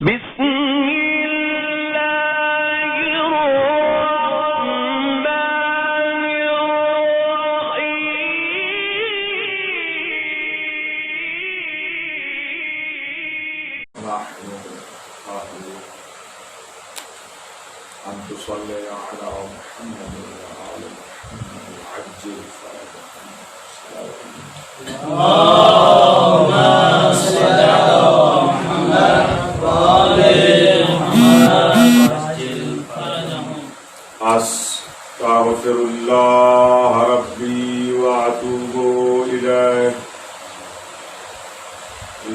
بسم الله الرحمن الرحيم أن تصلي على محمد وآل محمد وعجل فرجهم اللهم صل على محمد وآل محمد وعجل فرجهم. أستغفر الله ربي وأتوب إليه.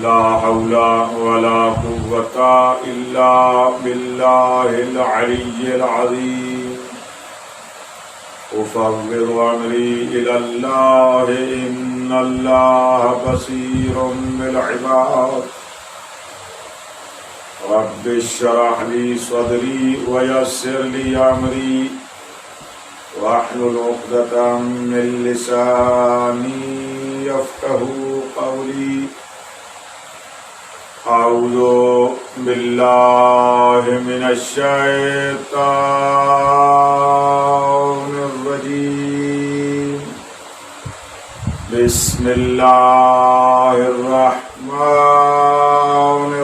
لا حول ولا قوة إلا بالله العلي العظيم. أفوض أمري إلى الله إن الله بصير بالعباد. رب اشرح لي صدري ويسر لي أمري واحلل عقدة من لساني يفقهوا قولي. أعوذ بالله من الشيطان الرجيم. بسم الله الرحمن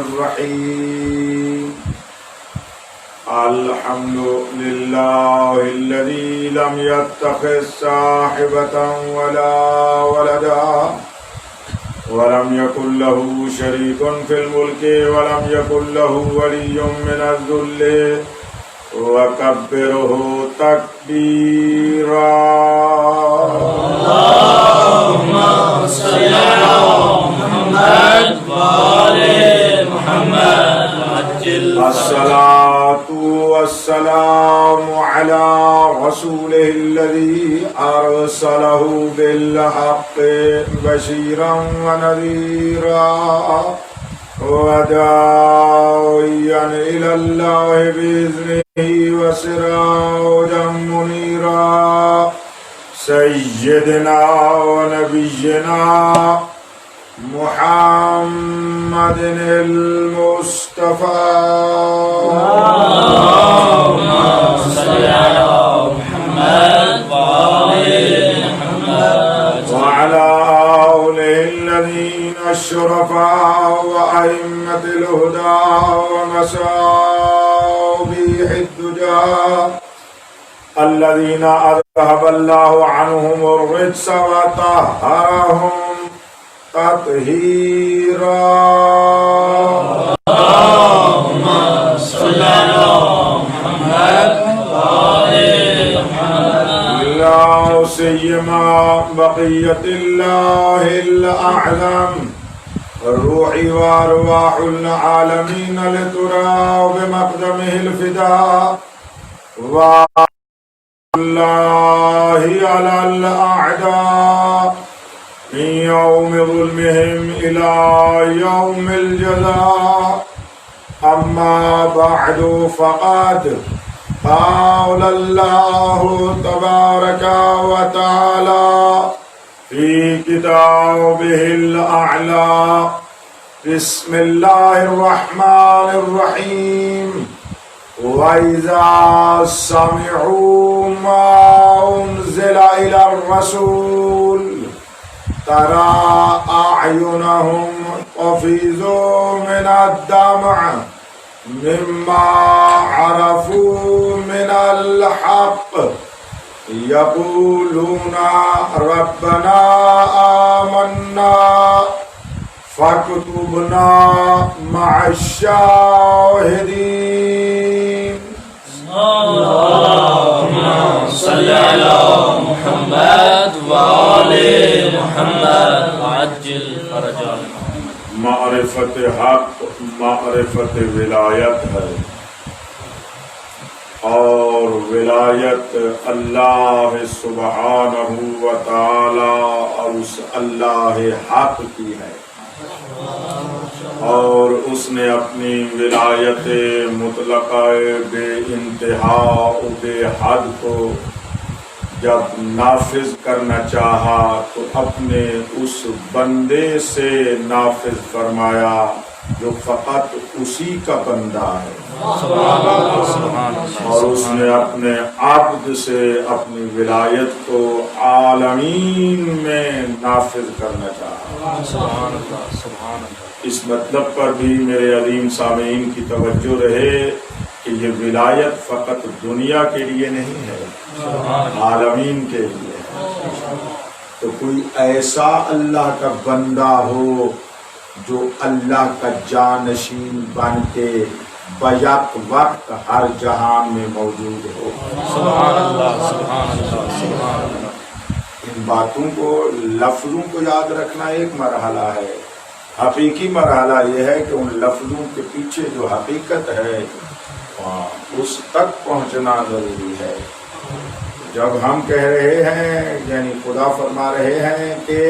الرحيم. الحمد لله الذي لم يتخذ صاحبة ولا ولدا ولم يكن له شريك في الملك ولم يكن له ولي من الذل وكبره تكبيرا. اللهم صل على محمد وآل محمد وعجل الصلاة والسلام على رسوله الذي أرسله بالحق بشيرا ونذيرا وداعيا إلى الله بإذنه وسراجا منيرا. سيدنا ونبينا محمد المصطفى. اللهم صل على محمد وآل محمد وعلى آله الذين الشرفاء وأئمة الهدى ومصابيح الدجى الذين أذهب الله عنهم الرجس وطهرهم تطهيرا. اللهم صل على محمد وآل محمد لا سيما بقية الله الأعلم الروح وأرواح العالمين لترى بمقدمه الفداء والله على الأعداء من يوم ظلمهم إلى يوم الجزاء. أما بعد فقد قال الله تبارك وتعالى في كتابه الأعلى. بسم الله الرحمن الرحيم. وإذا سمعوا ما أنزل إلى الرسول ترى أعينهم تفيض من الدمع مما عرفوا من الحق يقولون ربنا آمنا فاكتبنا مع الشاهدين. اللهم صل على محمد وآل محمد وعجل فرجهم. معرفت حق معرفت ولایت ہے اور ولایت اللہ سبحانہ و تعالی اور اس اللہ حق کی ہے. اور اس نے اپنی ولایت مطلقہ بے انتہا و بے حد کو جب نافذ کرنا چاہا تو اپنے اس بندے سے نافذ فرمایا جو فقط اسی کا بندہ ہے سبحان اللہ سبحان اللہ اور اس نے اپنے عبد سے اپنی ولایت کو عالمین میں نافذ کرنا چاہا۔ سبحان اللہ سبحان اللہ۔ اس مطلب پر بھی میرے عظیم سامعین کی توجہ رہے کہ یہ ولایت فقط دنیا کے لیے نہیں ہے، عالمین کے لیے ہے۔ تو کوئی ایسا اللہ کا بندہ ہو جو اللہ کا جانشین بن کے بیک وقت ہر جہان میں موجود ہو۔ سبحان اللہ سبحان اللہ سبحان اللہ۔ ان باتوں کو، لفظوں کو یاد رکھنا ایک مرحلہ ہے، حقیقی مرحلہ یہ ہے کہ ان لفظوں کے پیچھے جو حقیقت ہے اس تک پہنچنا ضروری ہے۔ جب ہم کہہ رہے ہیں، یعنی خدا فرما رہے ہیں کہ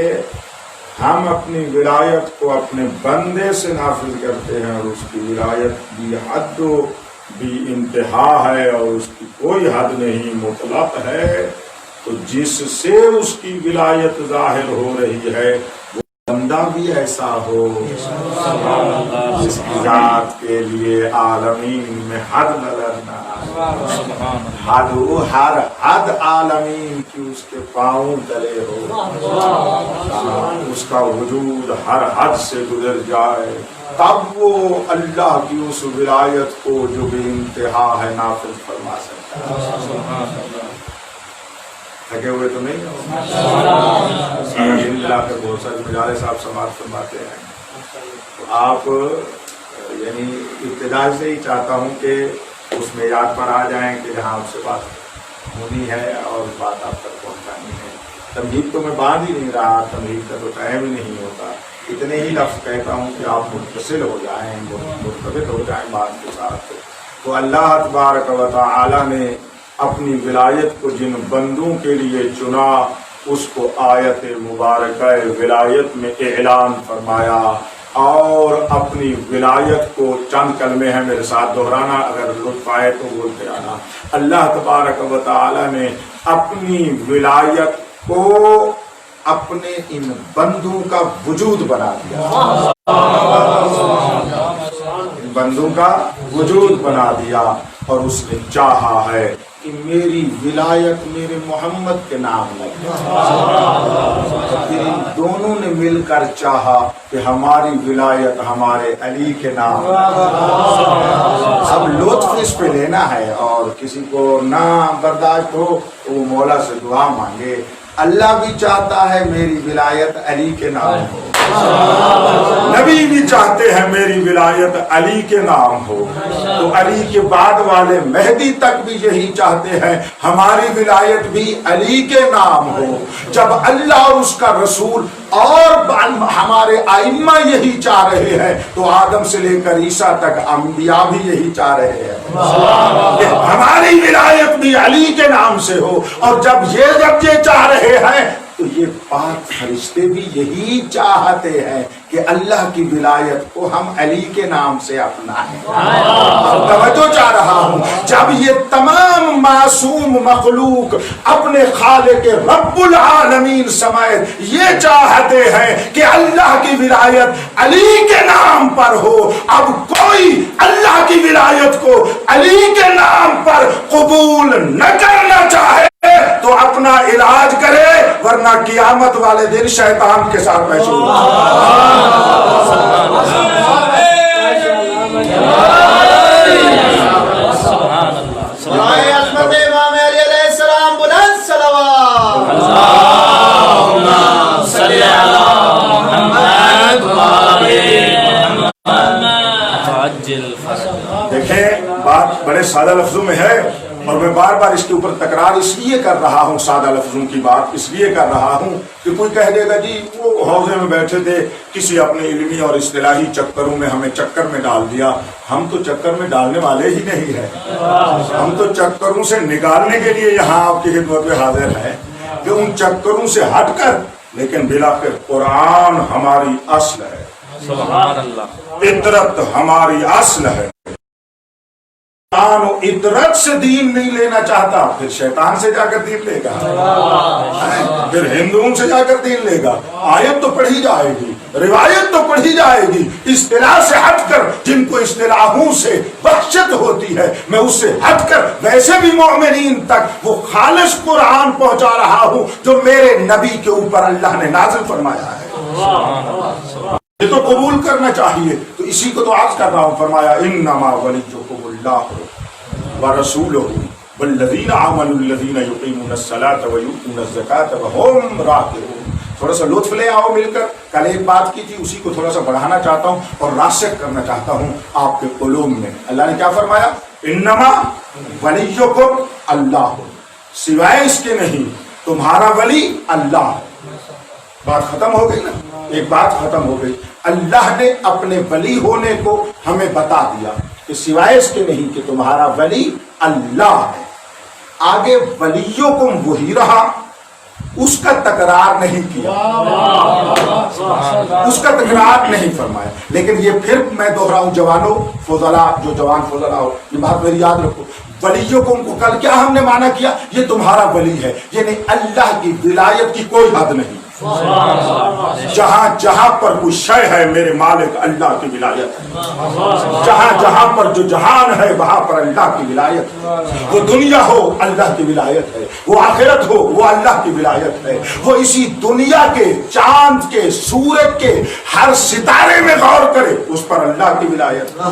ہم اپنی ولایت کو اپنے بندے سے نافذ کرتے ہیں، اور اس کی ولایت بھی حد و بھی انتہا ہے اور اس کی کوئی حد نہیں، مطلق ہے، تو جس سے اس کی ولایت ظاہر ہو رہی ہے وہ بندہ بھی ایسا ہو جس کی ذات کے لیے عالمین میں حد نظر نہ آئے، حد وہ ہر حد عالمین کی اس کے پاؤں تلے ہو، اس کا وجود ہر حد سے گزر جائے، تب وہ اللہ کی اس ولایت کو جو بے انتہا ہے نافذ فرما سکتا ہے۔ تھکے ہوئے تو نہیں ہو؟ سارا دن ملا کے بہت سارے مجالس صاحب سماعت فرماتے ہیں، تو آپ یعنی ابتدا سے ہی چاہتا ہوں کہ اس معیار پر آ جائیں کہ جہاں آپ سے بات ہونی ہے اور بات آپ تک پہنچانی ہے۔ تمہید تو میں باندھ ہی نہیں رہا، تمہید کا تو ٹائم ہی نہیں ہوتا، اتنے ہی لفظ کہتا ہوں کہ آپ متصل ہو جائیں، مرتبط ہو جائیں بات کے ساتھ۔ تو اللہ تبارک و تعالی نے اپنی ولایت کو جن بندوں کے لیے چنا، اس کو آیت مبارکہ ولایت میں اعلان فرمایا، اور اپنی ولایت کو چند کلمے ہیں میرے ساتھ دہرانا، اگر لطف آئے تو بولتے آنا۔ اللہ تبارک و تعالی نے اپنی ولایت کو اپنے ان بندوں کا وجود بنا دیا، ان بندوں کا وجود بنا دیا، اور اس نے چاہا ہے کہ میری ولایت میرے محمد کے نام لگے۔ پھر ان دونوں نے مل کر چاہا کہ ہماری ولایت ہمارے علی کے نام لگے۔ اب لطف اس پہ لینا ہے، اور کسی کو نہ برداشت ہو تو وہ مولا سے دعا مانگے۔ اللہ بھی چاہتا ہے میری ولایت علی کے نام ہو، نبی بھی چاہتے ہیں میری ولایت علی کے نام ہو، تو علی کے بعد والے مہدی تک بھی یہی چاہتے ہیں ہماری ولایت بھی علی کے نام ہو۔ جب اللہ اور اس کا رسول اور ہمارے ائمہ یہی چاہ رہے ہیں، تو آدم سے لے کر عیسیٰ تک انبیاء بھی یہی چاہ رہے ہیں کہ ہماری ولایت بھی علی کے نام سے ہو۔ اور جب یہ چاہ رہے ہیں تو یہ پاک فرشتے بھی یہی چاہتے ہیں کہ اللہ کی ولایت کو ہم علی کے نام سے اپنائیں۔ توجہ چاہ رہا ہوں، جب یہ تمام معصوم مخلوق اپنے خالق رب العالمین سمیت یہ چاہتے ہیں کہ اللہ کی ولایت علی کے نام پر ہو، اب کوئی اللہ کی ولایت کو علی کے نام پر قبول نہ کرنا چاہے تو اپنا علاج کرے، ورنہ قیامت والے دن شیطان کے ساتھ محشور دیکھیں بات بڑے سادہ لفظوں میں ہے، اور میں بار بار اس کے اوپر تکرار اس لیے کر رہا ہوں، سادہ لفظوں کی بات اس لیے کر رہا ہوں کہ کوئی کہہ دے گا جی وہ حوضے میں بیٹھے تھے، کسی اپنے علمی اور اصطلاحی چکروں میں ہمیں چکر میں ڈال دیا۔ ہم تو چکر میں ڈالنے والے ہی نہیں ہیں، ہم تو چکروں سے نکالنے کے لیے یہاں آپ کی خدمت میں حاضر ہیں کہ ان چکروں سے ہٹ کر، لیکن بلاخر قرآن ہماری اصل ہے، سبحان اللہ، فطرت ہماری اصل ہے۔ इतरत से दीन नहीं लेना चाहता, फिर शैतान से जाकर दीन लेगा, फिर हिंदुओं से जाकर दीन लेगा। आयत तो पढ़ी जाएगी, रिवायत तो पढ़ी जाएगी, इस्तिलाह से हटकर, जिनको इस्तिलाहों से बख्शत होती है, मैं उससे हटकर वैसे भी मोमिनीन तक वो खालिस कुरान पहुंचा रहा हूं जो मेरे नबी के ऊपर अल्लाह ने नाज़िल फरमाया है। ये तो कबूल करना चाहिए। तो इसी को तो आज कर रहा हूं। फरमाया इन्नमा वलियुकुमुल्लाहु व रसूलुहु वल्लज़ीना आमनुल्लज़ीना युक़ीमुनस्सलाता व यु'तूनज़्ज़काता व हुम राकिऊन। थोड़ा सा लुत्फ ले आओ मिलकर। कल एक बात की थी, उसी को थोड़ा सा बढ़ाना चाहता हूं और रासिख करना चाहता हूं आपके कुलूब में। अल्लाह ने क्या फरमाया? इन्नमा वलियुकुम अल्लाह, सिवाय इसके नहीं तुम्हारा वली अल्लाह। बात खत्म हो गई ना, एक बात खत्म हो गई। अल्लाह ने अपने वली होने को हमें बता दिया कि सिवाय इसके नहीं कि तुम्हारा वली अल्लाह है। आगे वलियुकुम वही रहा, उसका तकरार नहीं किया, उसका तकरार नहीं फरमाया। लेकिन ये फिर मैं दोहराऊं, जवानों फुजला, जो जवान फुजला हो, ये बात मेरी याद रखो। वलियुकुम को कल क्या हमने माना किया? ये तुम्हारा वली है, यानी अल्लाह की विलायत की कोई हद नहीं। जहां जहां पर कोई शय है, मेरे मालिक अल्लाह की विलायत है। जहां जहां पर जो जहान है, वहां पर अल्लाह की विलायत है। वो दुनिया हो, अल्लाह की विलायत है। वो आखिरत हो, वो अल्लाह की विलायत है। वो इसी दुनिया के चांद के, सूरज के हर सितारे में गौर करे, उस पर अल्लाह की विलायत है।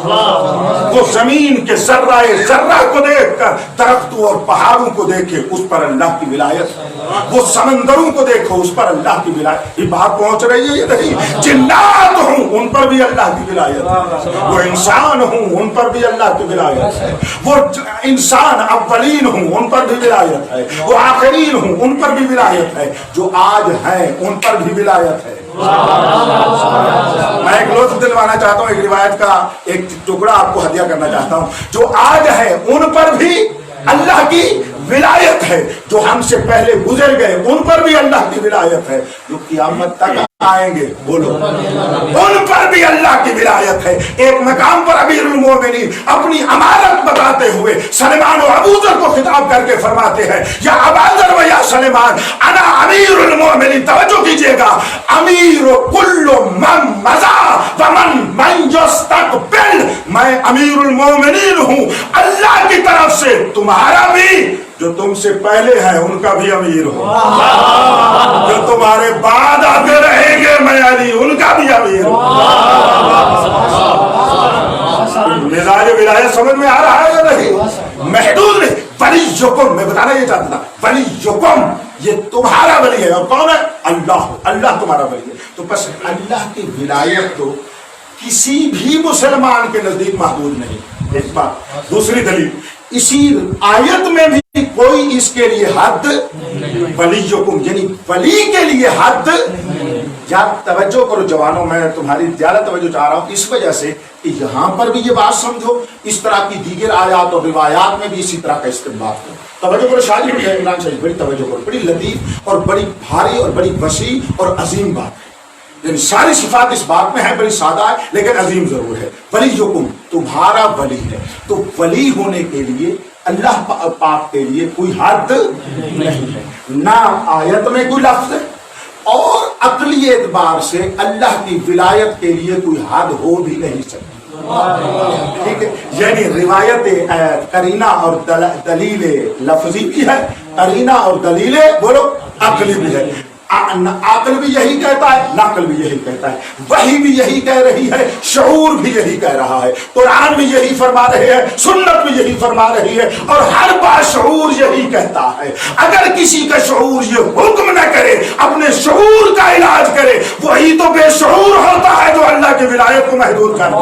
वो जमीन के जर्राए जर्रा को देखकर दरख्तों और पहाड़ों को देखे, उस पर अल्लाह की विलायत है। वो समंदरों को देखो, उस पर अल्लाह की विलायत। ये बात पहुंच रही है? ये नहीं। जिन्नात हूं, उन पर भी अल्लाह की विलायत है। वो इंसान हूं, उन पर भी अल्लाह की विलायत है। वो इंसान अव्वलीन हूं, उन पर भी विलायत है। वो आखिरीन हूं, उन पर भी विलायत है। जो आज हैं, उन पर भी विलायत है। मैं एक लुत्फ दिलवाना चाहता हूं, एक रिवायत का एक टुकड़ा आपको हदिया करना चाहता हूं। जो आज है, उन पर भी अल्लाह की विलायत है। जो हमसे पहले गुजर गए, उन पर भी अल्लाह की विलायत है। जो क़यामत तक आएंगे, बोलो, उन पर भी अल्लाह की विलायत है। एक मकाम पर अमीरुल मोमिनीन अपनी अमानत बताते हुए सलेमान और अबूजर को खिताब करके फरमाते हैं, या अबाजर व या सलेमान, अना अमीरुल मोमिनीन। तवज्जो कीजिएगा, अमीर कुल्लु मन मज़ा व मन यस्तक़बिल। मैं अमीरुल मोमिनीन हूं अल्लाह की तरफ से, तुम्हारा भी, जो तुमसे पहले है उनका भी अमीर हो, जो तुम्हारे बाद आते रहेंगे, मैं अली, उनका भी अमीर हो। मिजाज विलायत समझ में आ रहा है या नहीं? महदूद नहीं। वलियुकुम, मैं बताना ये चाहता था, वलियुकुम ये तुम्हारा वली है। और कौन है? अल्लाह। अल्लाह तुम्हारा वली है। तो बस अल्लाह की विलायत तो किसी भी मुसलमान के नजदीक महदूद नहीं। एक बात। दूसरी दलील, इसी आयत में भी कोई इसके लिए हद, वलियुकुम यानी वली के लिए हद। या तवज्जो करो जवानों, मैं तुम्हारी ज्यादा तवज्जो चाह रहा हूं इस वजह से कि यहां पर भी ये बात समझो, इस तरह की दीगर आयात और रिवायात में भी इसी तरह का इस्तेमाल करो। तवज्जो करो, शादी है इमरान शरीफ, बड़ी तवज्जो करो, बड़ी लतीफ और बड़ी भारी और बड़ी वसी और अजीम बात है। यानी सारी सिफात इस बात में है, बड़ी सादा है लेकिन अजीम जरूर है। वलियुकुम तुम्हारा वली है। तो वली होने के लिए अल्लाह पाक के लिए कोई हद नहीं है, ना आयत में कोई लफ्ज है, और अक्ली एतबार से अल्लाह की विलायत के लिए कोई हद हो भी नहीं सकती। ठीक है, यानी रिवायत करीना और दलील लफ्जी भी है, करीना और दलील बोलो अक्ली भी है। अक्ल भी यही कहता है, नकल भी यही कहता है, वही भी यही कह रही है, शऊर भी यही कह रहा है, कुरान भी यही फरमा रहे हैं, सुन्नत भी यही फरमा रही है, और हर बार शऊर यही कहता है। अगर किसी का शऊर ये हुक्म न करे, अपने शऊर का इलाज करे, वही तो बेशऊर होता है जो अल्लाह की विलायत को महदूद कर दे।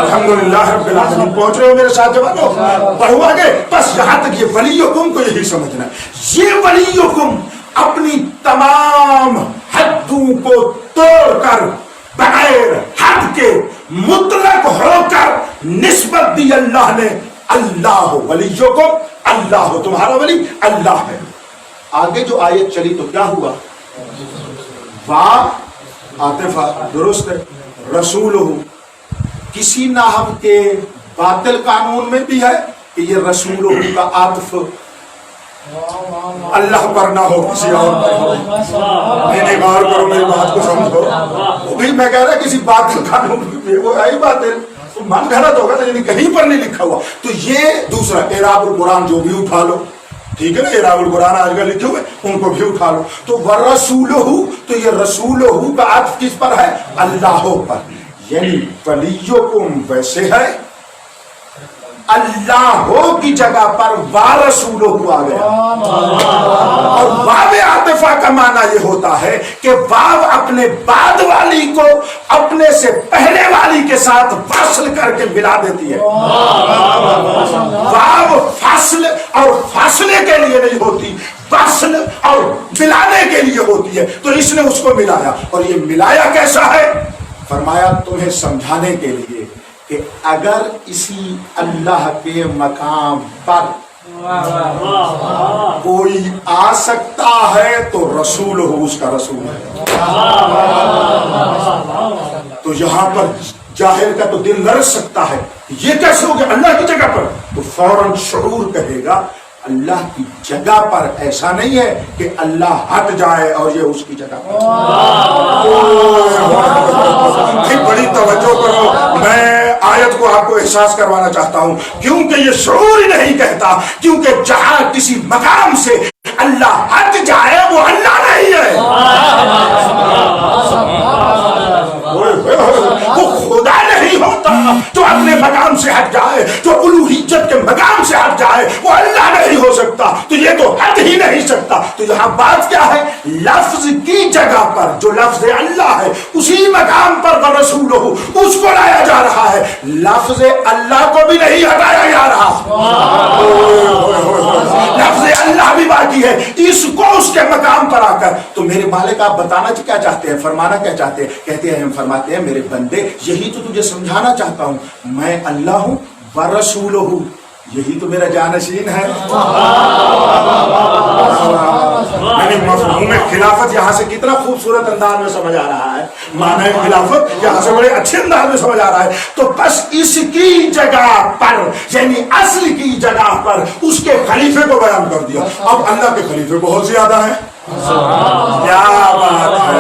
अल्हम्दुलिल्लाह रब्बिल आलमीन। पहुंच रहे हो मेरे साथ जवानों? बढ़ो आगे। बस यहां तक ये वलियुकुम को यही समझना है। ये वलियुकुम अपनी तमाम हद्दों को तोड़कर, बगैर हद के, मुतलक होकर निस्बत दी अल्लाह ने। अल्लाह वलियुकुम, अल्लाह तुम्हारा वली अल्लाह है। आगे जो आयत चली तो क्या हुआ? वाह आतिफा दुरुस्त है, रसूलुहु किसी नाहव के बातिल कानून में भी है कि ये रसूल का आतफ अल्लाह पर ना हो, किसी और पर हो। नहीं, गौर करो, मेरी बात को समझो। वो भी मैं कह रहा किसी बातिल कानून में, वो है ही बातिल, तो मन गलत होगा ना, यानी कहीं पर नहीं लिखा हुआ। तो ये दूसरा एराबुल कुरान जो भी उठा लो, ठीक है ना, एराबुल कुरान आजकल लिखे हुए उनको भी उठा लो। तो वरसूलहू, तो ये रसूलहू का अर्थ किस पर है? अल्लाह पर, यानी वलियुकुम वैसे है, अल्लाह की जगह पर वारसूलहू आ गया। और वाव आतिफा का माना ये होता है कि वाव अपने बाद वाली को अपने से पहले वाली के साथ वसल करके मिला देती है। वाव फासले और फासले के लिए नहीं होती, वसल और मिलाने के लिए होती है। तो इसने उसको मिलाया, और ये मिलाया कैसा है? फरमाया तुम्हें समझाने के लिए कि अगर इसी अल्लाह के मकाम पर कोई आ सकता है तो रसूल हो, उसका रसूल है। तो यहां पर जाहिर का तो दिल लरस सकता है, ये कैसे हो गया अल्लाह की जगह पर? तो फौरन शऊर कहेगा अल्लाह की जगह पर ऐसा नहीं है कि अल्लाह हट जाए और ये उसकी जगह पर। बड़ी तवज्जो करो, मैं आयत को आपको एहसास करवाना चाहता हूं, क्योंकि ये शऊर ही नहीं कहता, क्योंकि जहां किसी मकाम से अल्लाह हट जाए वो अल्लाह नहीं है, वो खुदा नहीं होता। जो अपने मकाम से हट जाए, जो उलूहियत के मकाम से हट जाए, वो अल्लाह नहीं हो सकता। तो ये तो हट ही नहीं सकता। तो यहाँ बात क्या है? लफ्ज की जगह पर जो लफ्ज अल्लाह है उसी मकाम पर वरसूलहू उसको लाया जा रहा है, लफ्ज अल्लाह को भी नहीं हटाया जा रहा। लफ्ज अल्लाह भी बाकी है, इसको उसके मकाम पर आकर। तो मेरे मालिक आप बताना क्या चाहते हैं, फरमाना क्या चाहते हैं? कहते हैं, हम फरमाते हैं मेरे बंदे यही तो तुझे समझाना चाहता हूं, मैं अल्लाह हूं वरसूलहू, यही तो मेरा जानशीन है। मफ़हूम खिलाफत यहाँ से कितना खूबसूरत अंदाज में समझ आ रहा है, माने खिलाफत यहाँ से बड़े अच्छे अंदाज में समझ आ रहा है। तो बस इसकी जगह पर, यानी असल की जगह पर उसके खलीफे को बयान कर दिया। अब अल्लाह के खलीफे बहुत ज्यादा है, क्या बात है,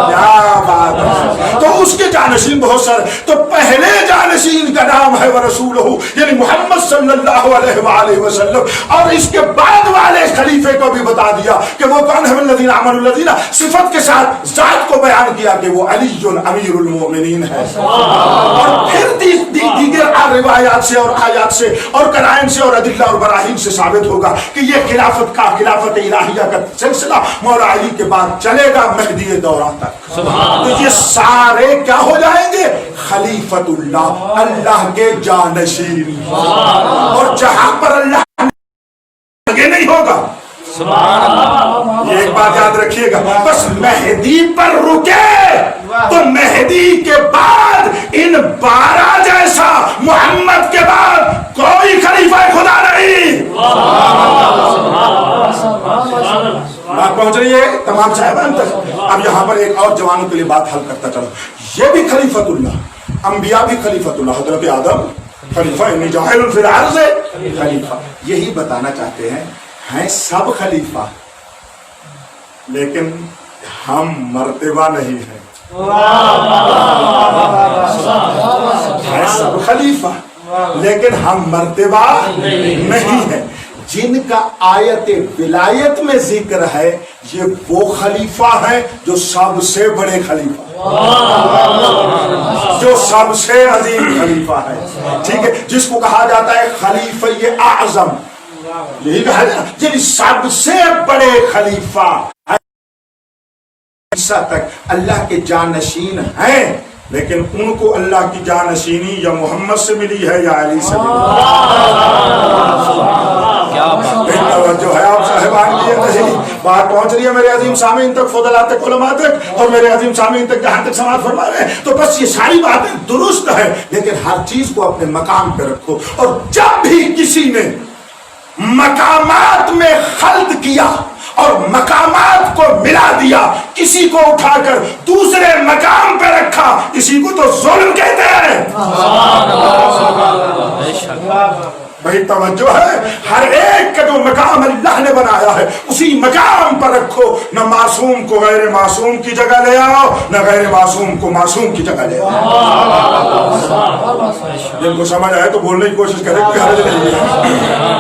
क्या बात है। तो उसके जानशीन बहुत सारे। तो पहले जानशीन का नाम है वरसूलहू, यानी मोहम्मद सल्लल्लाहु अलैहि वसल्लम। और इसके बाद वाले खलीफे को भी बता दिया कि वो कौन है, वल्लज़ीना आमनुल्लज़ीना, सिफत के साथ जात को बयान किया कि वो अलीयुन अमीरुल मोमिनीन है। और फिर दीगर रिवायात से और आयात से और कराइन से और अदिल्ला और बराहीन से साबित होगा कि ये खिलाफत इलाहिया का सिलसिला मौला अली के बाद चलेगा महदी दौरा तक। तो ये सारे क्या हो जाएंगे? खलीफतुल्लाह, अल्लाह के जानशीन। और जहां पर अल्लाह आगे नहीं होगा, ये एक बात याद रखिएगा, बस महदी पर रुके तो महदी के बाद इन 12 जैसा मोहम्मद के बाद कोई खलीफा खुदा नहीं। बात पहुंच रही है तमाम साहिबान तक। अब यहाँ पर एक और जवानों के लिए बात हल करता चलो, ये भी खलीफतुल्लाह, अंबिया भी खलीफतुल्लाह, हजरत आदम खलीफा, इन्नी जाहिलुन फिल अर्ज़ खलीफा, यही बताना चाहते हैं सब खलीफा, लेकिन हम मर्तबा नहीं है। सब खलीफा लेकिन हम मर्तबा नहीं है। जिनका आयत विलायत में जिक्र है ये वो खलीफा है जो सबसे बड़े खलीफा, जो सबसे अजीम खलीफा है, ठीक है, जिसको कहा जाता है खलीफा ये आज़म, यही कहा जाता है सबसे बड़े खलीफा तक अल्लाह के जानशीन हैं, लेकिन उनको अल्लाह की जानशीनी या मोहम्मद से मिली है या अली से मिली है। जो है आप साहिबान की नहीं बात पहुंच रही है मेरे अजीम सामीन तक, फुदलात तक, उलमा तक, और मेरे अजीम सामीन तक जहां तक समाज फरमा रहे हैं। तो बस ये सारी बातें दुरुस्त है, लेकिन हर चीज को अपने मकाम पे रखो। और जब भी किसी ने मकामात में खल्त किया और मकामात को मिला दिया, किसी को उठाकर दूसरे मकाम पे रखा, इसी को तो जुल्म कहते हैं। वही तवज्जो है, हर एक का जो मकाम अल्लाह ने बनाया है उसी मकाम पर रखो। न मासूम को गैर मासूम की जगह ले आओ, न गैर मासूम को मासूम की जगह ले आओ। जिनको समझ आए तो बोलने की कोशिश करें, कोई हर्ज नहीं है।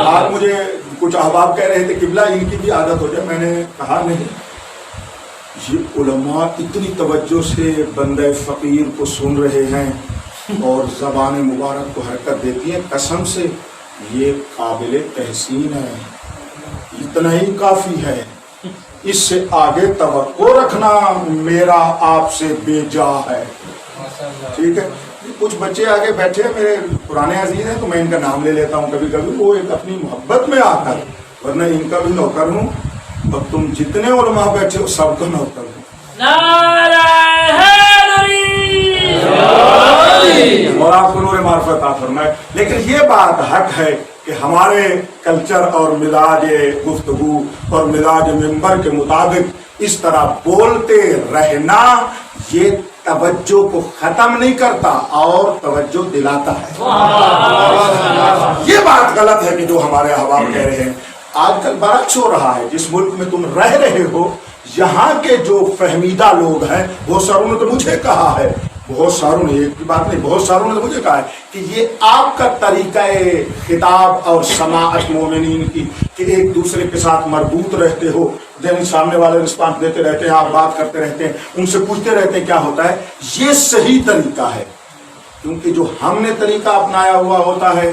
आज मुझे कुछ अहबाब कह रहे थे किबला इनकी भी आदत हो जाए, मैंने कहा नहीं, ये उलमा इतनी तवज्जो से बंदे फकीर को सुन रहे हैं और ज़बान मुबारक को हरकत देती है, कसम से ये काबिल तहसीन है, इतना ही काफ़ी है। इससे आगे तवक्को रखना मेरा आपसे बेजा है। ठीक है, कुछ बच्चे आगे बैठे हैं मेरे पुराने अजीज हैं, तो मैं इनका नाम ले लेता हूँ कभी कभी, वो एक अपनी मोहब्बत में आकर, वरना इनका भी नौकर हूँ और तुम जितने उलमा बैठे हो सबका नौकर हूँ। और आपको नूर मार्फत अता फरमाए। लेकिन ये बात हक है कि हमारे कल्चर और मिजाज गुफ्तगू और मिजाज मिंबर के मुताबिक इस तरह बोलते रहना ये तवज्जो को खत्म नहीं करता और तवज्जो दिलाता है। ये बात गलत है कि जो हमारे अहबाब कह रहे हैं। आजकल बरक्स हो रहा है, जिस मुल्क में तुम रह रहे हो यहाँ के जो फहमीदा लोग हैं, बहुत सारों ने तो मुझे कहा है, बहुत सारों ने, एक की बात नहीं, बहुत सारों ने तो मुझे कहा है कि ये आपका तरीका खिताब और समाअत मोमिनीन की कि एक दूसरे के साथ मरबूत रहते हो, देन सामने वाले रिस्पांस देते रहते हैं, आप बात करते रहते हैं, उनसे पूछते रहते हैं क्या होता है, ये सही तरीका है। क्योंकि जो हमने तरीका अपनाया हुआ होता है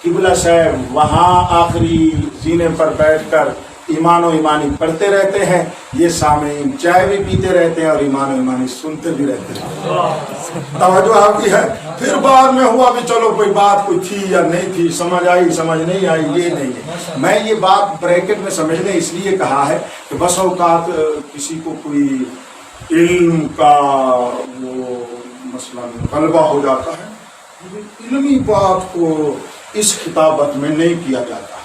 किबला साहब वहाँ आखिरी जीने पर बैठकर ईमान और ईमानी पढ़ते रहते हैं, ये सामईन चाय भी पीते रहते हैं और ईमान और ईमानी सुनते भी रहते हैं। तवज्जो आपकी है। फिर बाद में हुआ भी चलो कोई बात कोई थी या नहीं थी, समझ आई समझ नहीं आई, ये नहीं है। मैं ये बात ब्रैकेट में समझने इसलिए कहा है कि बस औकात किसी को कोई इल्म का वो मसलन गलबा हो जाता है, इल्मी बात को इस खिताबत में नहीं किया जाता।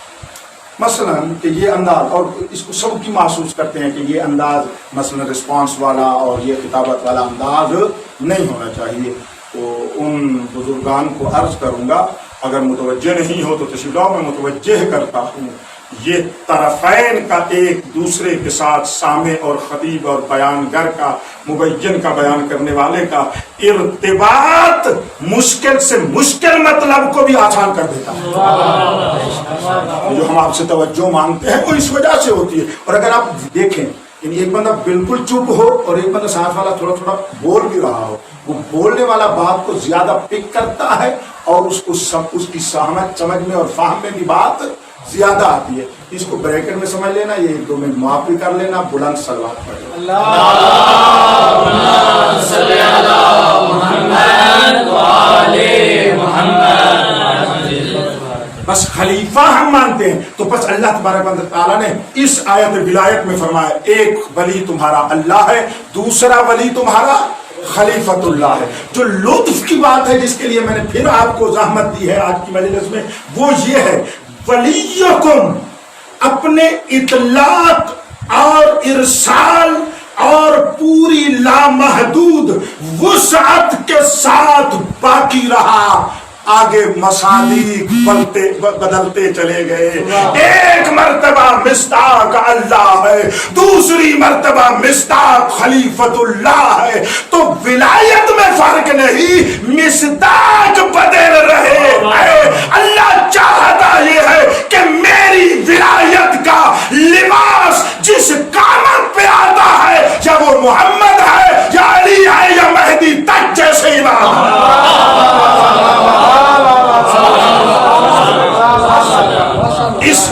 मसलन कि ये अंदाज, और इसको सब की महसूस करते हैं कि ये अंदाज मसलन रिस्पांस वाला और ये खिताबत वाला अंदाज नहीं होना चाहिए। तो उन बुजुर्गान को अर्ज करूँगा, अगर मुतवज्जे नहीं हो तो तशरीफ़ में मुतवज्जे करता हूँ, ये तरफ़ैन का एक दूसरे के साथ सामे और खतीब और बयानगर का मुबय्यन का बयान करने वाले का इर्तिबात मुश्किल से मुश्किल मतलब को भी आसान कर देता है। जो हम आपसे तवज्जो मांगते हैं वो इस वजह से होती है। और अगर आप देखें एक बंदा बिल्कुल चुप हो और एक बंदा साथ वाला थोड़ा थोड़ा बोल भी रहा हो, वो बोलने वाला बात को ज्यादा पिक करता है और उसको सब उसकी समझ में और फाहम में भी बात ज्यादा आती है। इसको ब्रैकेट में समझ लेना, ये 1-2 मिनट माफ भी कर लेना, बुलंद सलवात पढ़ लेना। बस खलीफा हम मानते हैं तो बस अल्लाह तबारक व तआला ने इस आयत विलायत में फरमाया, एक वली तुम्हारा अल्लाह है, दूसरा वली तुम्हारा खलीफतुल्लाह है। जो लुत्फ की बात है जिसके लिए मैंने फिर आपको ज़हमत दी है आज की मजलिस में, वो ये है, वलियकुम अपने इतलाक और इरसाल और पूरी लामहदूद वुसअत के साथ बाकी रहा। आगे मसादीक बदलते चले गए। एक मर्तबा मिस्ताक अल्लाह है, दूसरी मर्तबा मिस्ताक खलीफतुल्लाह है। तो विलायत में फर्क नहीं, मिस्ताक बदल रहे हैं। अल्लाह चाहता ये है कि मेरी विलायत का लिबास जिस कामत पे आता है, या वो मोहम्मद है या अली है या मेहदी तक जैसे इमाम,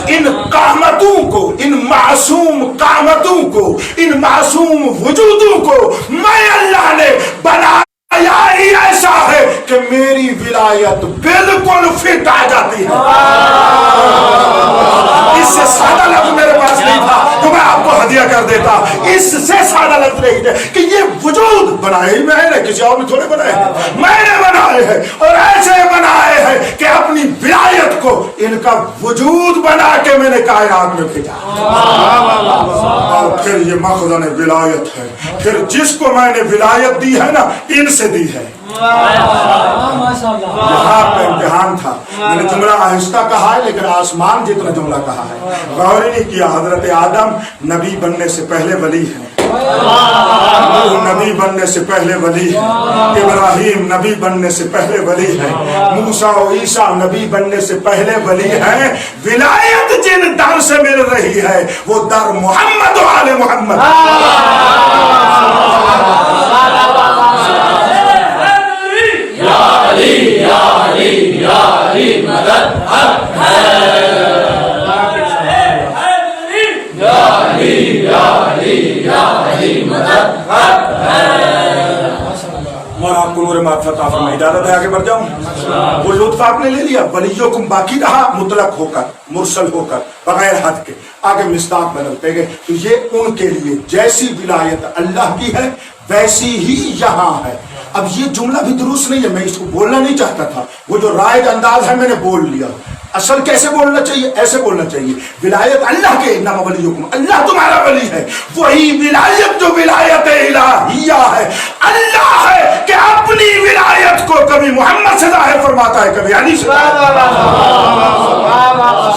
इन कामतों को, इन मासूम कामतों को, इन मासूम वजूदों को मैं अल्लाह ने बनाया ही ऐसा है कि मेरी विलायत बिल्कुल फिट आ जाती है। इससे सादा लफ्ज मेरे पास नहीं था तो मैं आपको हदिया कर देता। इससे सादा लफ्ज नहीं है कि ये वजूद बनाए ही मैंने, किसी और ने थोड़े बनाए हैं, मैंने बनाए हैं और ऐसे बनाए हैं कि अपनी विलायत को इनका वजूद बना के मैंने कायनात में भेजा। और फिर ये मखज़न विलायत है, फिर जिसको मैंने विलायत दी है ना, इनसे दी है। यहाँ आपका इम्तिहान था। मैंने जुमला आहिस्ता कहा है लेकिन आसमान जितना जुमला कहा है। गौर ही नहीं किया, हजरत आदम नबी बनने से पहले वली है, नूह नबी बनने से पहले वली है, इब्राहिम नबी बनने से पहले वली है, मूसा और ईसा नबी बनने से पहले वली है। विलायत जिन दर से मिल रही है वो दर मोहम्मद और आले मोहम्मद। या अली या अली या अली मदद हक है। या अली या अली या अली मदद हक है। और आपको नूर मार्फत आफर इजाजत है, आगे बढ़ जाऊं। वो लुत्फ आपने ले लिया, वलियों बाकी रहा मुतलक होकर, मुरसल होकर, बगैर हद के, आगे मिस्ताक बदलते गए। तो ये उनके लिए जैसी विलायत अल्लाह की है वैसी ही यहाँ है। अब ये जुमला भी दुरुस्त नहीं है, मैं इसको बोलना नहीं चाहता था, वो जो राइज अंदाज है मैंने बोल लिया। असल कैसे बोलना चाहिए, ऐसे बोलना चाहिए, विलायत अल्लाह के नाम वलीयुकुम, अल्लाह तुम्हारा वली है। वही विलायत जो विलायत इलाहिया है, अल्लाह है कि अपनी विलायत को कभी मोहम्मद से जाहिर फरमाता है, कभी अली से।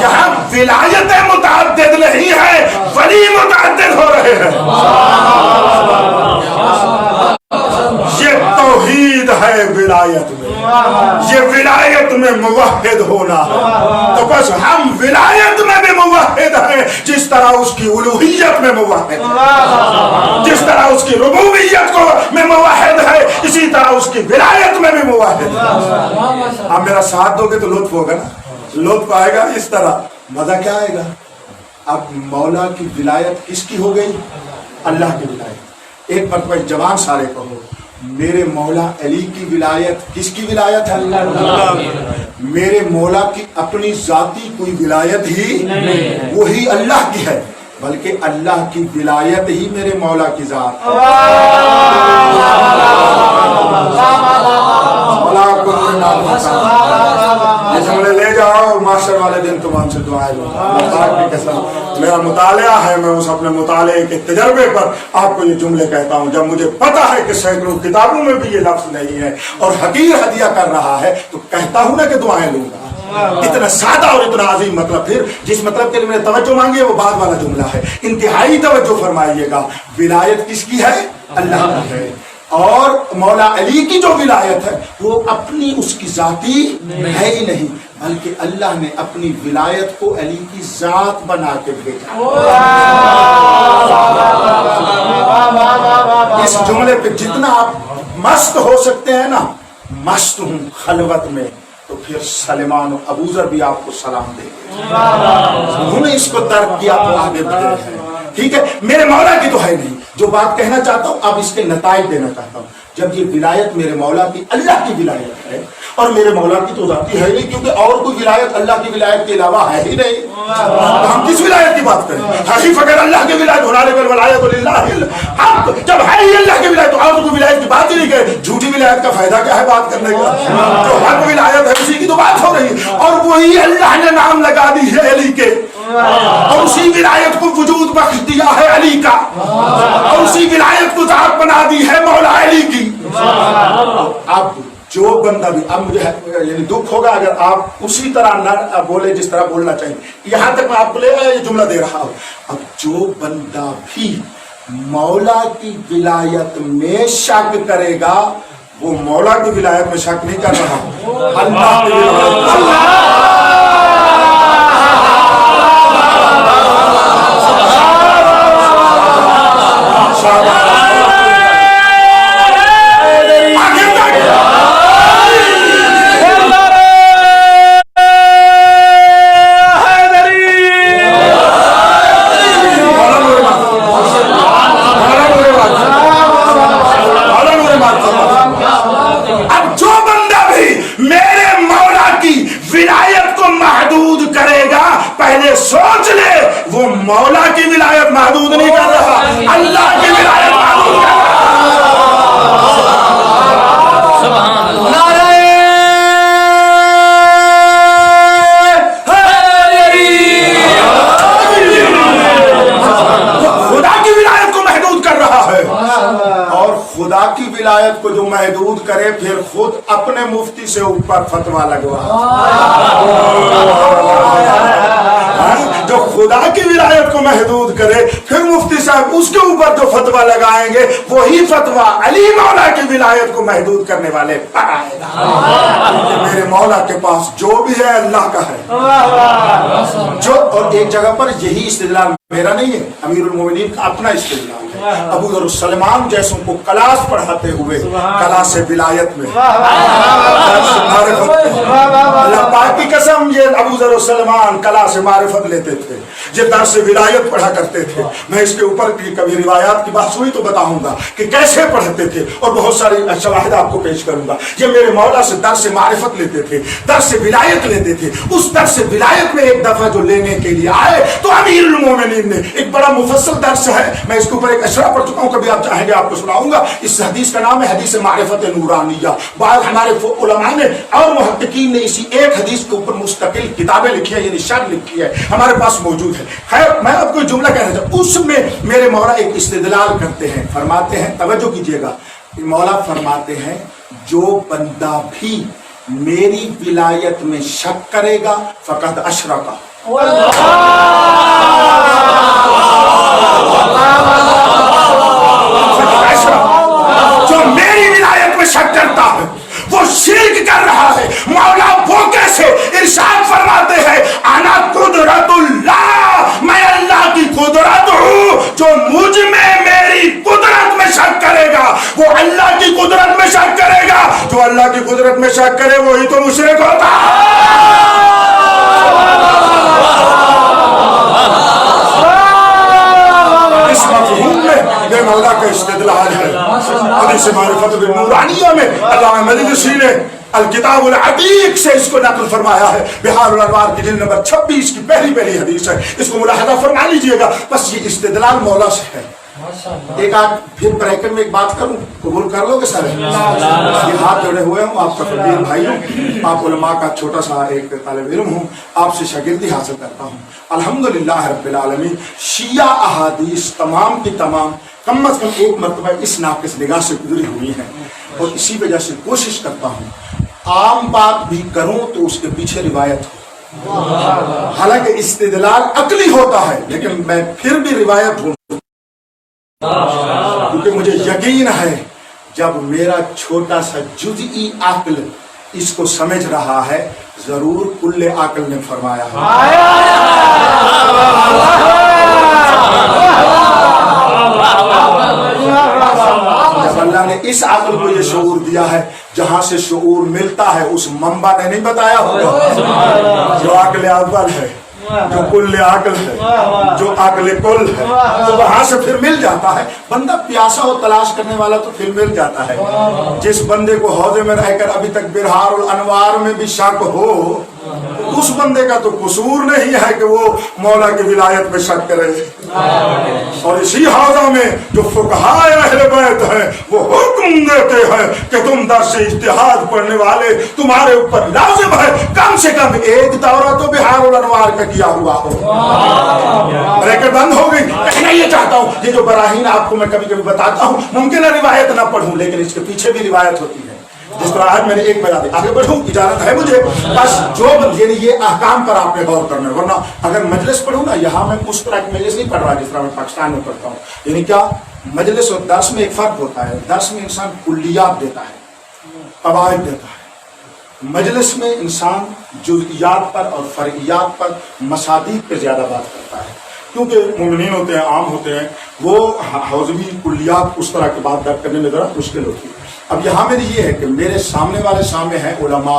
यहाँ विलायत मुतअद्दिद नहीं है, वली मुतअद्दिद हो रहे हैं। ये तौहीद है विलायत में, ये विलायत में मुवहिद होना है। तो बस हम विलायत में भी मुवहिद है, जिस तरह उसकी उलूहियत में मुवहिद है, जिस तरह उसकी रुबूबियत को में मुवहिद है, इसी तरह उसकी विलायत में भी मुवहिद है। आप मेरा साथ दोगे तो लुत्फ होगा ना, लुत्फ आएगा। इस तरह मजा क्या आएगा। अब मौला की विलायत किसकी हो गई, अल्लाह की विलायत। एक मरतबा जवान सारे कहो, मेरे मौला अली की विलायत किसकी विलायत है, अल्लाह। मेरे मौला की अपनी जाती कोई विलायत ही वही अल्लाह की है, बल्कि अल्लाह की विलायत ही मेरे मौला की जात है। जुमले ले जाओ, मास्टर वाले दिन तुम हमसे दुआएं लो। मेरा मुतालिया है, मैं उस अपने मुताले के तजर्बे पर आपको ये जुमले कहता हूँ। जब मुझे पता है कि सैकड़ों किताबों में भी ये लफ्ज नहीं है और हकीर हदिया कर रहा है, तो कहता हूँ ना कि दुआएं लूंगा। इतना सादा और इतना अजीम मतलब, फिर जिस मतलब के लिए मैंने तवज्जो मांगी है वो बाद वाला जुमला है, इंतहाई तवज्जो फरमाइएगा। विलायत किसकी है, अल्लाह की है। और मौला अली की जो विलायत है वो अपनी उसकी जाती है ही नहीं, बल्कि अल्लाह ने अपनी विलायत को अली की जात बना के भेजा। इस जुमले पे जितना आप मस्त हो सकते हैं ना, मस्त हूं खलवत में, तो फिर सलेमान और अबूजर भी आपको सलाम देंगे। उन्होंने इसको तर्क किया तो आगे बढ़े हैं। ठीक है, मेरे मौला की तो है नहीं। जो बात कहना चाहता हूं अब इसके नताइज देना चाहता हूं। जब ये विलायत मेरे मौला की अल्लाह की विलायत है और मेरे मौला की तो जाती है नहीं, क्योंकि और कोई विलायत अल्लाह की विलायत के अलावा है ही नहीं, तो हम किस विलायत की बात करें। हकीफ अगर अल्लाह की विलायत होने पर विलायत हम जब है ही अल्लाह की विलायत तो और कोई विलायत की बात ही नहीं करें। झूठी विलायत का फायदा क्या है बात करने का, जो हक विलायत है उसी की तो बात हो रही है। और वही अल्लाह ने नाम लगा दी है अली के, और उसी विलायत को वजूद बख्श दिया है अली का, और उसी विलायत को जात बना दी है मौला अली की। अब जो बंदा भी, अब मुझे यानी दुख होगा अगर आप उसी तरह न बोले जिस तरह बोलना चाहिए। यहां तक मैं आपको ये जुमला दे रहा हूं। अब जो बंदा भी मौला की विलायत में शक करेगा वो मौला की विलायत में शक नहीं कर रहा, अल्लाह की विलायत। सोच ले वो मौला की विलायत महदूद नहीं कर रहा, अल्लाह की विलायत महदूद कर रहा। खुदा की विलायत को महदूद कर रहा है, और खुदा की विलायत को जो महदूद करे फिर खुद अपने मुफ्ती से ऊपर फतवा लगवा। जो खुदा की विलायत को महदूद करे फिर मुफ्ती साहब उसके ऊपर जो फतवा लगाएंगे वही फतवा अली मौला की विलायत को महदूद करने वाले पर आएगा। मेरे मौला के पास जो भी है अल्लाह का है। जो और एक जगह पर यही इस्तिदलाल मेरा नहीं है, अमीरुल मोमिनीन का अपना इस्तिदलाल है। अबू ज़र सलमान जैसों को कलास पढ़ाते हुए कलास विलायत में अल्लाह पाक की कसम, ये अबू ज़र सलमान कलास मारिफत लेते थे, ये दर्स विलायत पढ़ा करते थे। मैं इसके ऊपर कभी रिवायात की बात हुई तो बताऊंगा कि कैसे पढ़ते थे और बहुत सारी शवाहिद आपको पेश करूंगा। ये मेरे मौला से दर्स मारिफत लेते थे, दर्स विलायत लेते थे। उस दर्स विलायत में एक दफा जो लेने के लिए आए तो अमीरुल मोमिनीन ने एक बड़ा मुफस्सल दर्स है, मैं इसके ऊपर एक अशरा पढ़ चुका हूं, कभी आप चाहेंगे आपको सुनाऊंगा। इस हदीस का नाम है हदीस मारिफत नूरानिया। बाद हमारे उलमा ने और मुहक्किकीन ने इसी एक हदीस के ऊपर मुस्तकिल किताबें लिखी है, यानी शर्ह लिखी है, हमारे पास मौजूद है। खैर मैं आपको जुमला कहना चाहता हूं, उसमें मेरे मौला एक इस्तिदलाल करते हैं, फरमाते हैं, तवज्जो कीजिएगा, मौला फरमाते हैं जो बंदा भी मेरी विलायत में शक करेगा फकद अशरका। जो मेरी विलायत में शक करता है वो शिर्क कर रहा है। मौला वो कैसे? इरशाद फरमाते हैं अना कुदरतुल्लाह, मैं अल्लाह की कुदरत हूँ। जो मुझ में मेरी कुदरत में शक करेगा वो अल्लाह की कुदरत में शक करेगा। जो अल्लाह की कुदरत में शक करे वही तो मुशरिक होता है। इस मफ़हूम में ये मौला का इस्तिदलाल है। हदीस मारिफत नूरानिया में अल्लामा मजलिसी ने अल किताबुल अतीक से इसको नकल फरमाया है। बिहारुल अनवार की जिल्द नंबर 26 की पहली हदीस है, इसको मुलाहजा फरमा लीजिएगा। बस ये इस्तिदलाल मौला से है। एक आध फिर ब्रैकेट में एक बात करूं, कबूल कर लोगे सारे? ये हाथ जोड़े हुए हूँ, आपका फकीर भाई हूँ, आप उलमा का छोटा सा एक तालिब इल्म हूँ, आपसे शागिर्दी हासिल करता हूँ। अल्हम्दुलिल्लाह रब्बिल आलमीन। शिया अहादीस तमाम की तमाम कम अज कम एक मरतबा इस नाक़िस निगाह से गुजरी हुई है और इसी वजह से कोशिश करता हूँ आम बात भी करूं तो उसके पीछे रिवायत हो। हालांकि इस्तिदलाल अकली होता है लेकिन मैं फिर भी रिवायत हूं, क्योंकि मुझे यकीन है जब मेरा छोटा सा जुज़ई अक्ल इसको समझ रहा है जरूर कुल्ले अक्ल ने फरमाया है। जब अल्लाह ने इस अक्ल को ये शऊर दिया है, जहां से शऊर मिलता है उस मंबा ने नहीं बताया होगा जो अक्ल अव्वल है, जो कुल्ले अक्ल है, जो अक्ल कुल है, तो वहां से फिर मिल जाता है। बंदा प्यासा हो तलाश करने वाला तो फिर मिल जाता है। जिस बंदे को हौजे में रहकर अभी तक बिहारुल अनवार में भी शक हो, उस बंदे का तो कसूर नहीं है कि वो मौला की विलायत में शक करे। और इसी हौजा में जो फुकहाए अहले बैत हैं वो हुक्म देते हैं कि तुम दर्स इज्तिहाद पढ़ने वाले तुम्हारे ऊपर लाजिम है कम से कम एक दौरा तो बिहारुल अनवार का किया हुआ हो। ब्रैकेट बंद हो गई। कहना ये चाहता हूँ, ये जो बराहीन आपको मैं कभी कभी बताता हूँ, मुमकिन है रिवायत ना पढ़ूं लेकिन इसके पीछे भी रिवायत होती है। जिस तरह आज मैंने एक बता दी, आगे बढ़ूं इजाजत है मुझे, बस जो यानी ये अहकाम पर आपने गौर करना है। वरना अगर मजलिस पढ़ूं ना, यहाँ मैं उस तरह की मजलिस नहीं पढ़ रहा जिस तरह मैं पाकिस्तान में पढ़ता हूँ। यानी क्या मजलिस और दर्स में एक फर्क होता है। दर्स में इंसान कुल्लियात देता है, कवायद देता है। मजलिस में इंसान जुज़इयात पर और फर्इयात पर, मसादीक पर ज्यादा बात करता है, क्योंकि मुमिनीन होते हैं, आम होते हैं, वो हौज़वी कुल्लियात उस तरह की बात दर्ज करने में जरा मुश्किल होती है। अब यहाँ मेरी ये है कि मेरे सामने वाले सामने हैं उलमा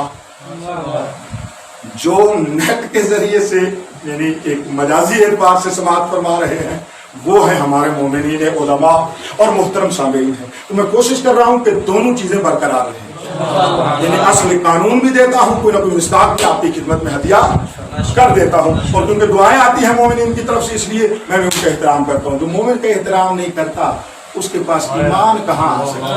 जो नेट के जरिए से यानी एक मजाजी एतबार से समाअत फरमा रहे हैं, वो है हमारे मोमिनीन उलमा और मुहतरम सामीन हैं। तो मैं कोशिश कर रहा हूँ कि दोनों चीजें बरकरार रहें, यानी असली कानून भी देता हूँ, कोई ना कोई मिस्दाक भी आपकी खिदमत में हदिया कर देता हूँ। और क्योंकि दुआएं आती हैं मोमिनीन की तरफ से, इसलिए मैं भी उनका एहतराम करता हूँ। जो मोमिन का एहतराम नहीं करता उसके पास ईमान कहाँ आ सकता है।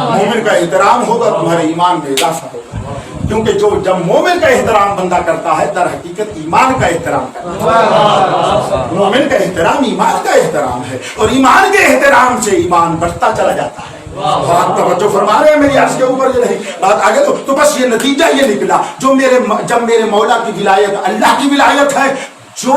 मोमिन का एहतराम होगा तुम्हारे ईमान में इजाफा होगा। क्योंकि जो जब मोमिन का एहतराम बंदा करता है दर हकीकत ईमान का एहतराम करता है। मोमिन का एहतराम ईमान का एहतराम है और ईमान के एहतराम से ईमान बढ़ता चला जाता है। बात तवज्जो फरमा रहे हैं मेरी अर्ज के ऊपर जो नहीं बात आगे तो बस ये नतीजा ये निकला जब मेरे मौला की विलायत अल्लाह की विलायत है, जो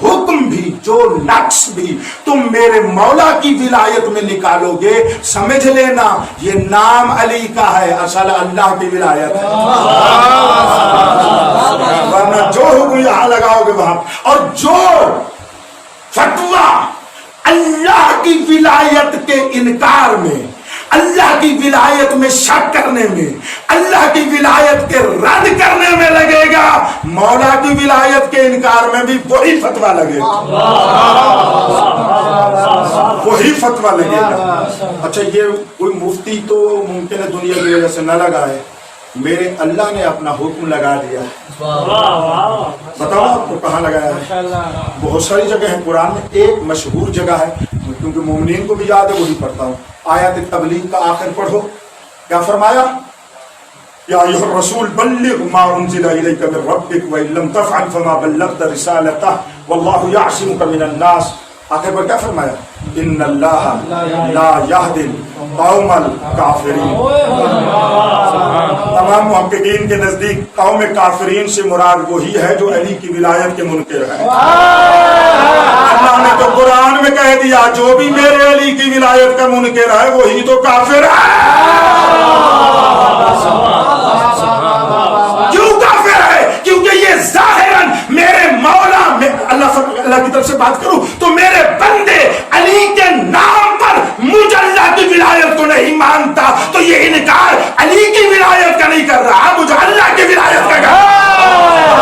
हुक्म भी जो नक्श भी तुम मेरे मौला की विलायत में निकालोगे समझ लेना ये नाम अली का है, असल अल्लाह की विलायत है। वरना जो हुक्म यहां लगाओगे वहां और जो फतवा अल्लाह की विलायत के इनकार में, अल्लाह की विलायत में शक करने में, अल्लाह की विलायत के रद्द करने में लगेगा, मौला की विलायत के इनकार में भी वही फतवा लगेगा, वही फतवा लगेगा। अच्छा ये कोई मुफ्ती तो मुमकिन है दुनिया की वजह से न लगा है, मेरे अल्लाह ने अपना हुक्म लगा दिया है। बताओ आपको कहाँ लगाया है? बहुत सारी जगह है कुरान में, एक मशहूर जगह है क्योंकि मोमिनीन को भी याद है वही पढ़ता हूँ। आयत तबलीग का आखिर पढ़ो, क्या फरमाया? या अय्युहर रसूल बल्लिग मा उनज़िला इलैका मिन रब्बिक व इन लम तफ़अल फमा बल्लग़्ता रिसालतहु वल्लाहु यअसिमुका मिनन नास। आखिर पर क्या फरमाया? इन्नल्लाहा ला यहदिल कौमल काफिरीन। तमाम मुहक्किकीन के नजदीक कौम काफिरीन से मुराद वही है जो अली की विलायत के मुनकिर है। अल्लाह ने तो कुरान में कह दिया जो भी मेरे अली की विलायत का मुनकिर है वही तो काफिर है। क्यों काफिर है? क्योंकि ये जाहिरन मेरे मौला में अल्लाह की तरफ से बात करूं तो मेरे बंदे अली के नाम पर मुझ अल्लाह की विलायत को नहीं मानता, तो ये इनकार अली की विलायत का नहीं कर रहा, मुझे अल्लाह की विलायत का कर रहा।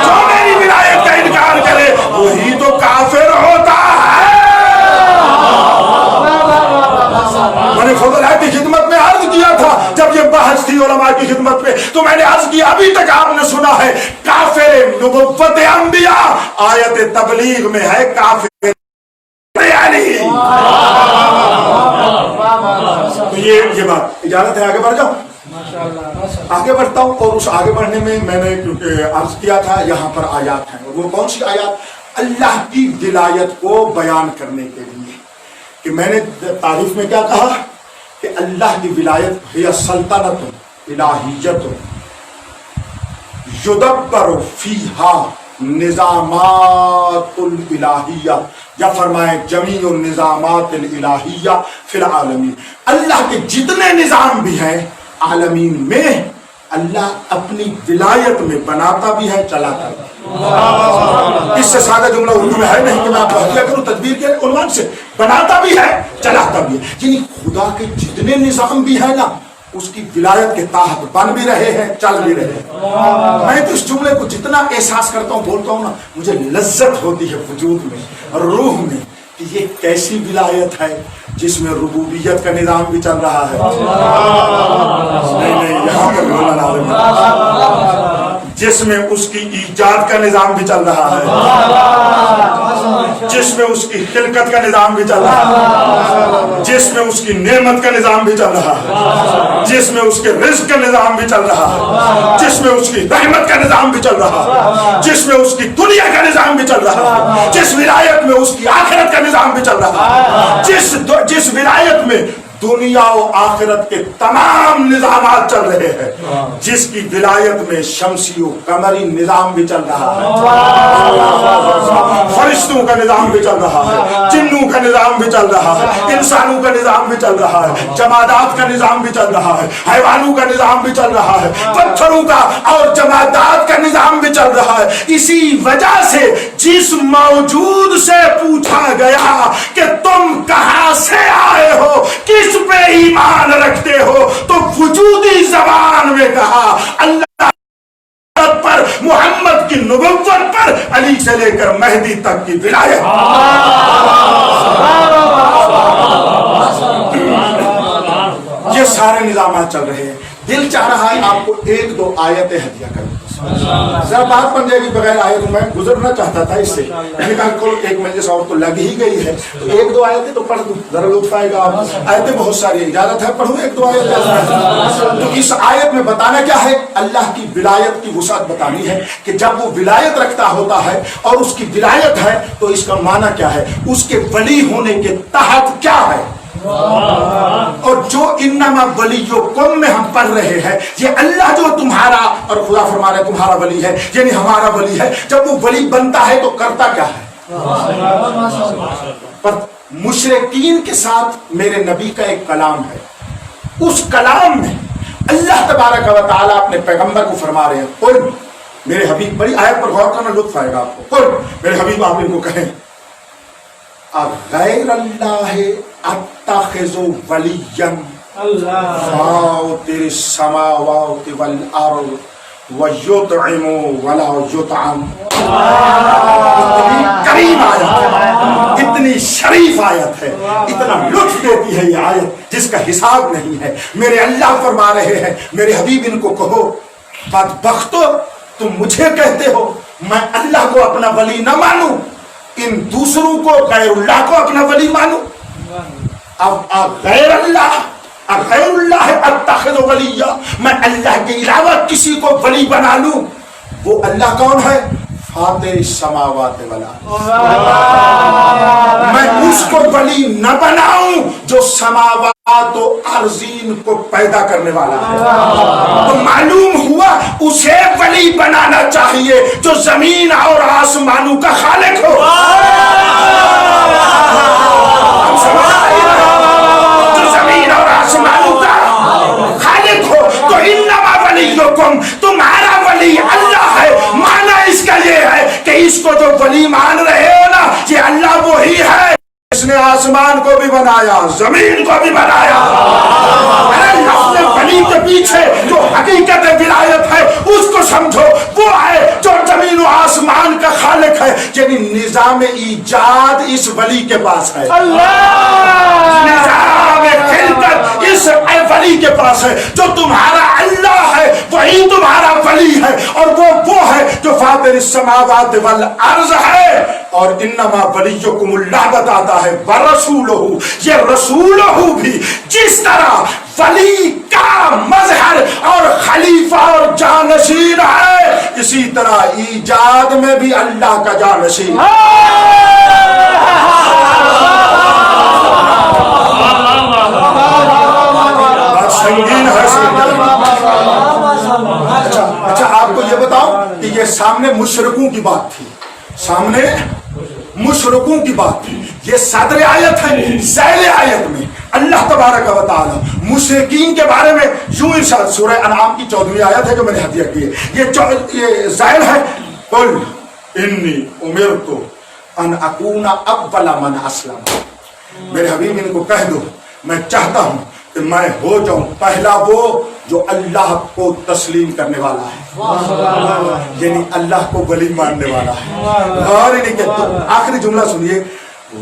जो मेरी विलायत का इनकार करे वही तो काफिर होता है। मैंने फजल की खिदमत में अर्ज किया था जब ये बहस थी उलमा की खिदमत में, तो मैंने अर्ज किया अभी तक आपने सुना है काफिर नुबुव्वत अंबिया आयत तबलीग में है काफिर अली। तो ये बात इजाजत है आगे बढ़ जाओ, आगे बढ़ता हूं। और उस आगे बढ़ने में मैंने क्योंकि अर्ज किया था यहाँ पर आयात है, वो कौन सी आयात? अल्लाह की विलायत को बयान करने के लिए कि मैंने तारीफ में क्या कहा कि अल्लाह की विलायत हिय सल्तनत इलाहियत युदब्बरु फीहा निजामातुल इलाहिया या फरमाए जमीउन निजामातिल इलाहिया फिल आलमीन। अल्लाह के जितने निजाम भी हैं आलमीन में अल्लाह अपनी विलायत में बनाता भी है चलाता भी है। इससे सादा जुमला उर्दू में है नहीं कि मैं आपको हत्या करूं तदबीर के उन्वान से, बनाता भी है चलाता भी है। यानी खुदा के जितने निजाम भी है ना उसकी विलायत के तहत बन भी रहे हैं चल भी रहे हैं। मैं तो इस जुमले को जितना एहसास करता हूँ बोलता हूँ ना मुझे लज्जत होती है वजूद में और रूह में कि ये कैसी विलायत है जिसमें रुबूबियत का निजाम भी चल रहा है। नहीं यहाँ पर जिसमें उसकी ईजाद का निजाम भी चल रहा है, जिसमें उसकी खिलकत का निजाम भी चल रहा है, जिसमें उसकी नेमत का निजाम भी चल रहा है, जिसमें उसके रिज्क का निजाम भी चल रहा है, जिसमें उसकी रहमत का निजाम भी चल रहा है, जिसमें उसकी दुनिया का निजाम भी चल रहा है, जिस विलायत में उसकी आखिरत का निजाम भी चल रहा है, जिस विलायत में दुनिया और आखिरत के तमाम निजामात चल रहे हैं, जिसकी विलायत में शमसी और कमरी निजाम भी चल रहा है, फरिश्तों का निजाम भी चल रहा है, जिन्नों का निजाम भी चल रहा है, इंसानों का निजाम भी चल रहा है, जमादात का निजाम भी चल रहा है, हैवानों का निजाम भी चल रहा है, पत्थरों का और जमादात का निजाम भी चल रहा है। इसी वजह से जिस मौजूद से पूछा गया कि तुम कहां से आए हो, किस पे ईमान रखते हो, तो वजूदी जबान में कहा अल्लाह पर, मोहम्मद की नबुव्वत पर, अली से लेकर मेहदी तक की विलायत। ये सारे निजामात चल रहे हैं। दिल चाह रहा है आपको एक दो आयतें हदिया करूं। ذرا بات بن جائے گی بغیر آیت میں گزرنا چاہتا تھا اس سے، میں نے کہا ایک مجلس اور تو لگ ہی گئی ہے تو ایک دو آیتیں تو پڑھ دوں، ذرا لطف آئے گا. آیتیں بہت ساری، اجازت ہے پڑھوں ایک دو آیت؟ تو اس آیت میں بتانا کیا ہے؟ اللہ کی ولایت کی وسعت بتانی ہے کہ جب وہ ولایت رکھتا ہوتا ہے اور اس کی ولایت ہے تو اس کا معنی کیا ہے، اس کے ولی ہونے کے تحت کیا ہے. اور جو انما ولیکم میں ہم پڑھ رہے ہیں، یہ اللہ جو تمہارا، اور خدا فرما رہا ہے تمہارا ولی ہے یعنی ہمارا ولی ہے. جب وہ ولی بنتا ہے تو کرتا کیا ہے؟ پر مشرکین کے ساتھ میرے نبی کا ایک کلام ہے، اس کلام میں اللہ تبارک و تعالیٰ اپنے پیغمبر کو فرما رہے ہیں، قل میرے حبیب، بڑی آیت پر غور کرنا لطف آئے گا آپ کو. قل میرے حبیب آپ ان کو کہیں غیر اللہ اتخذ ولیا فاطر السماوات والارض ویطعم ولا یطعم. اتنی کریم آیت ہے، اتنی شریف آیت ہے، اتنا لطف دیتی ہے یہ آیت جس کا حساب نہیں ہے. میرے اللہ فرما رہے ہیں میرے حبیب ان کو کہو بدبختو، تم مجھے کہتے ہو میں اللہ کو اپنا ولی نہ مانوں، ان دوسروں کو غیر اللہ کو اپنا ولی مانوں. اب غیر اللہ اتخذ ولیا، میں اللہ کے علاوہ کسی کو ولی بنا لوں. وہ اللہ کون ہے؟ فاطر السماوات والارض. میں اس کو ولی نہ بناؤں جو سماوات و ارضین کو پیدا کرنے والا ہے. تو معلوم ہوا اسے ولی بنانا چاہیے جو زمین اور آسمانوں کا خالق ہو. جو زمین اور آسمانوں کا خالق ہو. تو انما ولیکم، تمہارا ولی اللہ ہے. مانا اس کا یہ ہے کہ اس کو جو ولی مان رہے ہو نا، یہ اللہ وہی ہے اس نے آسمان کو بھی بنایا، زمین کو بھی بنایا. لفظ ولی کے پیچھے جو حقیقت ولایت ہے اس کو سمجھو، وہ ہے جو زمین و آسمان کا خالق ہے. یعنی نظام ایجاد اس ولی کے پاس ہے، نظام خلقت اس ولی کے پاس ہے. جو تمہارا اللہ ہے وہی تمہارا ولی ہے، اور وہ ہے جو فاطر السماوات والارض ہے. اور انما ولیکم اللہ بتاتا ہے ورسولہ، یہ رسولہ بھی جس طرح ولی کا مظہر اور خلیفہ اور جانشین ہے، اسی طرح ایجاد میں بھی اللہ کا جانشین. بات سنگین ہے. اچھا آپ کو یہ بتاؤ کہ یہ سامنے مشرکوں کی بات تھی، سامنے مشرکوں کی بات تھی. یہ صدر آیت ہے. ذیل آیت میں اللہ تبارک و تعالی مشرکین کے بارے میں یوں ارشاد، سورہ انعام کی 14ویں آیت ہے جو میں نے ہدیہ کی ہے، یہ ذیل ہے. قل انی امرت ان اکون اول من اسلم. میرے حبیب ان کو کہہ دو میں چاہتا ہوں کہ میں ہو جاؤں پہلا وہ جو اللہ کو تسلیم کرنے والا ہے، یعنی اللہ کو ولی ماننے والا ہے. اور انہیں کہ آخری جملہ سنیے،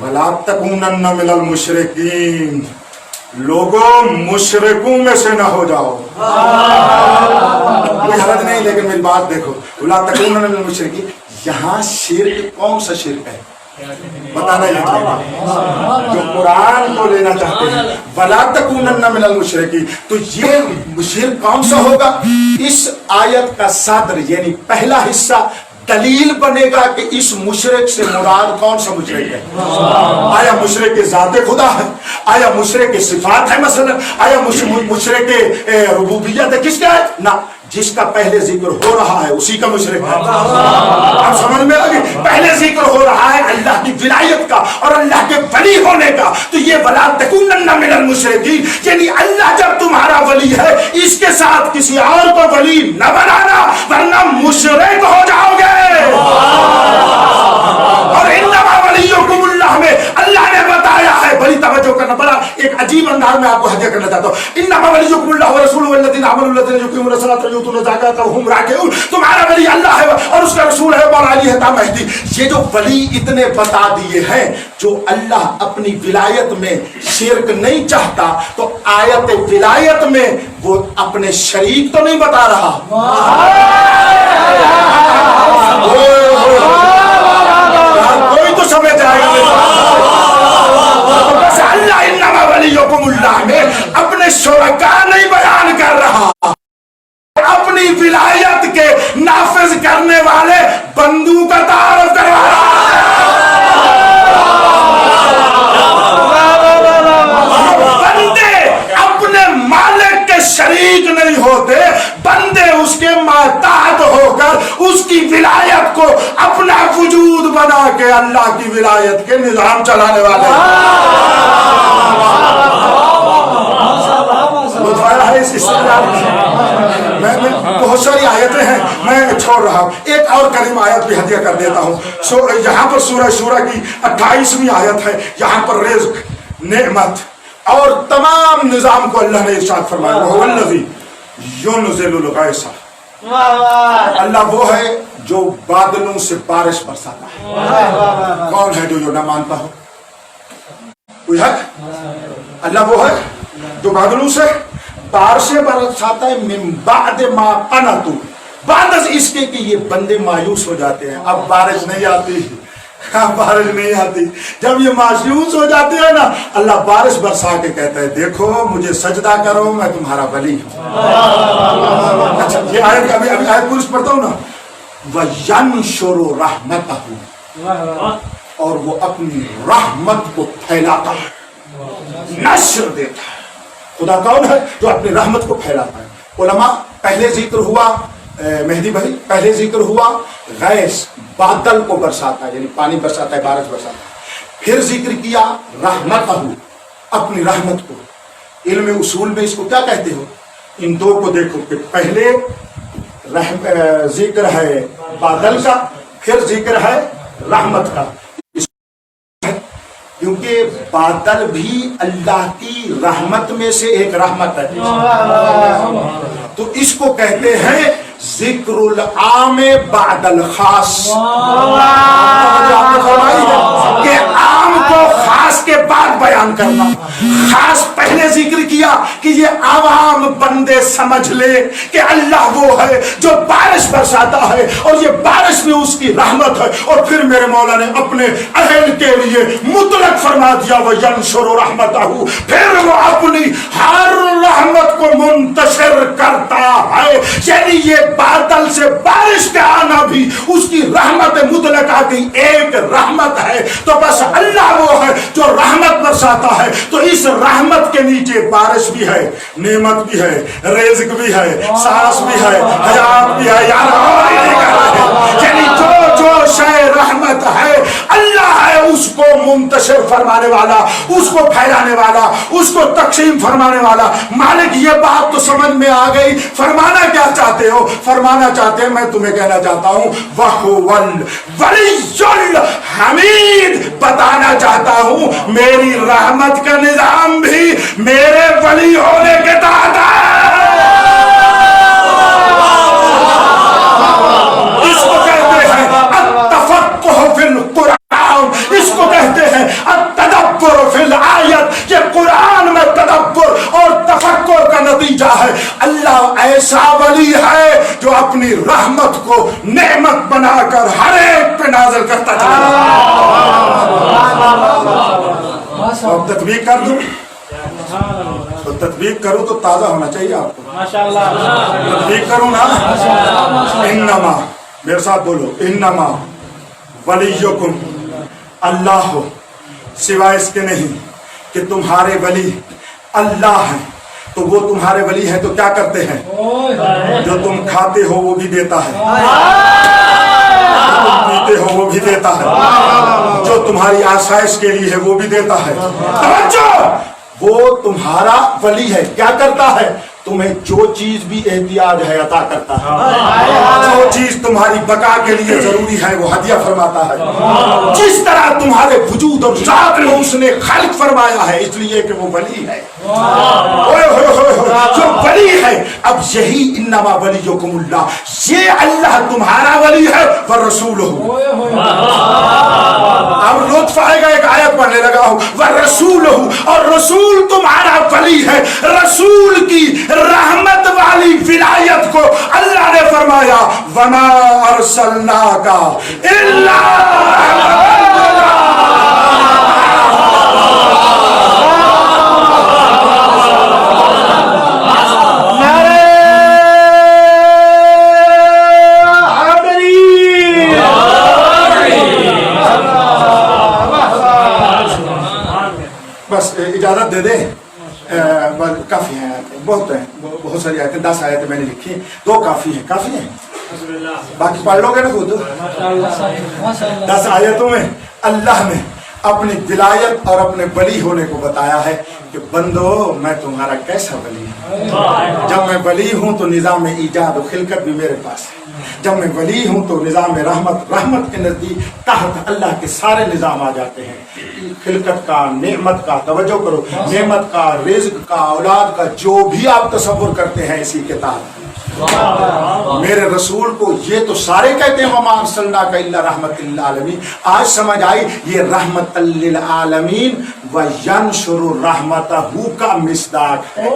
وَلَا تَكُونَنَّ مِنَ الْمُشْرِكِينَ. لوگوں مشرکوں میں سے نہ ہو جاؤ. کوئی حرج نہیں، لیکن میری بات دیکھو، وَلَا تَكُونَنَّ مِنَ الْمُشْرِكِينَ. یہاں شرک کون سا شرک ہے بتانا یہ چاہیے، جو قرآن کو لینا چاہتے ہیں. وَلَا تَكُونَنَّ مِنَ الْمُشْرِكِينَ. تو یہ شرک کون سا ہوگا؟ اس آیت کا صدر یعنی پہلا حصہ دلیل بنے گا کہ اس مشرک سے مراد کون سا مشرک ہے. آیا مشرک ذات خدا ہے؟ آیا مشرک صفات ہے؟ مثلا آیا مشرک ربوبیت ہے؟ کس کا ہے؟ نہ، جس کا پہلے ذکر ہو رہا ہے اسی کا مشرک ہے. آپ سمجھ میں آگے؟ پہلے ذکر ہو رہا ہے اللہ کی ولایت کا اور اللہ کے ولی ہونے کا. تو یہ وَلَا تَكُونَنَّ مِنَ الْمُشْرِكِينَ، یعنی اللہ جب تمہارا ولی ہے اس کے ساتھ کسی اور کو ولی نہ بنانا ورنہ مشرک ہو جاؤ گے. اور انما ولیکم اللہ میں اللہ نے بتایا ہے बड़ी तवज्जो करना, बड़ा एक अजीब अंदाज में आपको हदिया करना चाहता हूँ। इन्नमा वलियुकुमुल्लाहु व रसूलुहु वल्लज़ीना आमनु लज़ीना युक़ीमूना अस्सलाता व यु'तूना ज़काता व हुम राकिऊन। तुम्हारा वली अल्लाह है और उसका रसूल है मौला अली है ता मेहदी। ये जो वली इतने बता दिए हैं, जो अल्लाह अपनी विलायत में शिरक नहीं चाहता, तो आयत विलायत में वो अपने शरीक तो नहीं बता रहा। कोई तो समझ जाएगा। बस अल्लाह इन्नमा वलियुकुमुल्लाह में अपने शुरका नहीं बयान कर रहा, अपनी विलायत के नाफिज करने वाले बंदू का तारुफ करवा रहा। बंदे अपने मालिक के शरीक नहीं होते, बंदे उसके माताहत होकर उसकी विलायत को अपना वजूद बना के अल्लाह की विलायत के निजाम चलाने वाले है। इस मैं बहुत सारी आयतें हैं, मैं छोड़ रहा हूँ। एक और करीम आयत भी हदिया कर देता हूँ। यहाँ पर सूरह शूरा की 28वीं आयत है। यहाँ पर रिज़्क, नेमत और तमाम निजाम को अल्लाह ने इरशाद फरमाया, वल्लज़ी युनज़िलुल गैसा। अल्लाह वो है जो बादलों से बारिश बरसाता है। कौन है जो न मानता हो? कोई है? अल्लाह वो है जो बादलों से बारिशें बरसाता है। मिन बाद मा क़नतू, बाद इसके कि ये बंदे मायूस हो जाते हैं, अब बारिश नहीं आती, बारिश नहीं आती। जब ये मायूस हो जाते हैं ना, अल्लाह बारिश बरसा के कहता है, देखो मुझे सजदा करो, मैं तुम्हारा वली हूँ। अच्छा, ये आयत अभी आयत पूरी पढ़ता हूँ ना। वयंशुरु रहमतहू, और वो अपनी रहमत को फैलाता है, नश्र देता है। खुदा कौन है? जो अपनी रहमत को फैलाता है। उलमा, पहले जिक्र हुआ मेहदी भाई, पहले जिक्र हुआ गैस, बादल को बरसाता है, यानी पानी बरसाता है, बारिश बरसाता है। फिर जिक्र किया रहमतहू, अपनी रहमत को। इल्म उसूल में इसको क्या कहते हो? इन दो को देखो कि पहले जिक्र है बादल का, फिर जिक्र है रहमत का। क्योंकि बादल भी अल्लाह की रहमत में से एक रहमत है, तो इसको कहते हैं जिक्रुल आमे बादल खास। कि आम को खास के बाद बयान करना। खास पहले जिक्र किया कि ये आवाम बंदे समझ ले कि अल्लाह वो है जो बारिश बरसाता है, और ये बारिश भी उसकी रहमत है। और फिर मेरे मौला ने अपने अहल के लिए मुतलक फरमा दिया, वो यंशुरु रहमतहू, फिर वो अपनी हर रहमत को मुंतशिर करता है। यानी ये बादल से बारिश का आना भी उसकी रहमत मुतलका की एक रहमत है। तो बस अल्लाह वो है जो रहमत बरसाता है। तो इस रहमत के नीचे बारिश भी है, नेमत भी है, रिज़्क भी है, सांस भी है, हयात भी है। यार यानी जो शय रहमत है, अल्लाह है उसको मुंतशिर फरमाने वाला, उसको फैलाने वाला, उसको तकसीम फरमाने वाला। मालिक ये बात तो समझ में आ गई, फरमाना क्या चाहते हो? फरमाना चाहते हैं, मैं तुम्हें कहना चाहता हूँ वहुवल वलियुल हमीद, बताना चाहता हूँ मेरी रहमत का निजाम भी मेरे वली होने के तहत है। इसको कहते हैं अत्तफक्कुह फिल कुरान, इसको कहते हैं अत्तदब्बुर फिल आयत। ये कुरान में तदब्बुर और तफक्कुर का नतीजा है। अल्लाह ऐसा वली है जो अपनी रहमत को नेमत बनाकर हर एक पे नाज़िल करता चला। अब तत्वीक कर दूं, तो तत्वीक करूं तो ताजा होना चाहिए आपको। माशाअल्लाह, तत्वीक करूं ना। इन्नमा, मेरे साथ बोलो, इन्नमा वलियुकुम अल्लाह हो, सिवाय इसके नहीं कि तुम्हारे वली अल्लाह है। तो वो तुम्हारे वली है तो क्या करते हैं? जो तुम खाते हो वो भी देता है, जो तुम पीते हो वो भी देता है, जो तुम्हारी आसाइश के लिए है वो भी देता है। वो तुम्हारा वली है, क्या करता है? तुम्हें जो चीज भी एहतियाज है अता करता है, जो चीज तुम्हारी बका के लिए जरूरी है वो हदिया फरमाता है। जिस तरह तुम्हारे वजूद और जात को उसने खल्क फरमाया है, इसलिए कि वो वली है। ओए होए होए होए, जो वली है। अब यही इन्नमा वलियुकुमुल्लाह, ये अल्लाह तुम्हारा वली है व रसूलुहु। अब लुत्फ आएगा, एक आयत पढ़ने लगा हूं, व रसूलुहु, और रसूल तुम्हारा वली है। रसूल की रहमत वाली विलायत को अल्लाह ने फरमाया वमा अरसलनाका इल्ला बस इजाजत दे दे। काफी हैं, बहुत हैं, बहुत सारी आयतें, 10 आयतें मैंने लिखी, 2 काफी हैं, काफी हैं, बाकी पढ़ लोगे ना खुद। 10 आयतों में अल्लाह ने अपनी विलायत और अपने वली होने को बताया है कि बंदो मैं तुम्हारा कैसा वली हूँ। जब मैं वली हूँ तो निज़ाम ईजाद और खिलकत भी मेरे पास है। जब मैं वली हूँ तो निज़ाम रहमत के नज़दीक तहत अल्लाह के सारे निज़ाम आ जाते हैं। खिलकत का, नेमत का, तवज्जो करो, नेमत का, रिज़्क का, औलाद का, जो भी आप तसव्वुर करते हैं इसी के तहत। मेरे रसूल को ये तो सारे कहते हैं वमा अरसलनाका इल्ला रहमतल लिल आलमीन। आज समझ आई ये रहमतल लिल आलमीन व यंशुरु रहमतहू का मिसदाक है।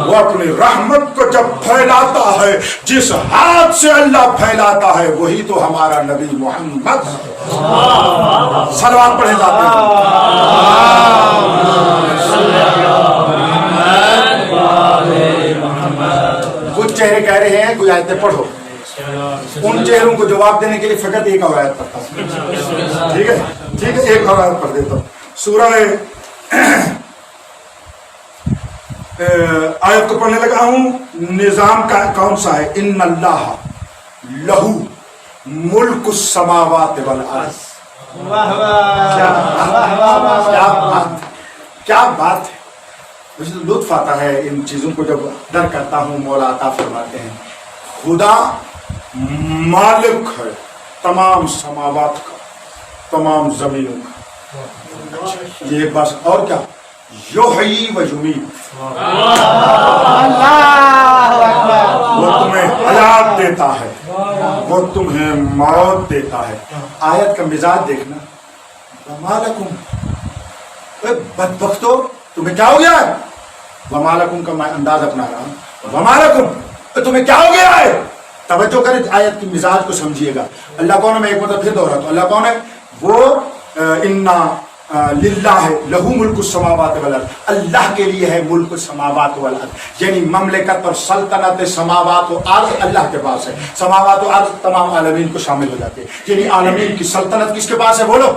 वो अपनी रहमत को जब फैलाता है, जिस हाथ से अल्लाह फैलाता है वही तो हमारा नबी मोहम्मद। सलवात पढ़े जाते हैं। कुछ चेहरे कह रहे हैं कोई आयतें पढ़ो, उन चेहरों को जवाब देने के लिए फकत एक और आयत पढ़ता हूं। ठीक है, ठीक है, एक और आयत पढ़ देता हूं। सूरह आयत को पढ़ने लगा हूं। निजाम का कौन सा है? इन्नल्लाह लहू मुल्कुस समावाति वल अर्ज़। क्या बात है। मुझे तो लुत्फ आता है इन चीजों को जब दर करता हूँ। मौला अता फरमाते हैं खुदा मालिक है तमाम समावात का, तमाम जमीनों का। ये बस और क्या? युहयी व युमीत, वो तुम्हें हयात देता है, वो तुम्हें मौत देता है। आयत का मिजाज देखना। वमालकुम, बदबख्तो तुम्हें क्या हो गया है? वमालकुम का मैं अंदाज अपना रहा हूं। वमालकुम तुम्हें क्या हो गया है? तवज्जो करें, आयत की मिजाज को समझिएगा। अल्लाह कौन है? मैं एक मतलब फिर दोहराता हूं। अल्लाह कौन है? वो इन्ना लिल्लाह लहू मुल्कु समावात वल अर्ज़, अल्लाह के लिए है मुल्क समावात वल अर्ज़, यानी ममलिकत और सल्तनत समावात और अर्ज़ अल्लाह के पास है। समावात और अर्ज़ तमाम आलमीन को शामिल हो जाते हैं, यानी आलमीन की सल्तनत किसके पास है? बोलो,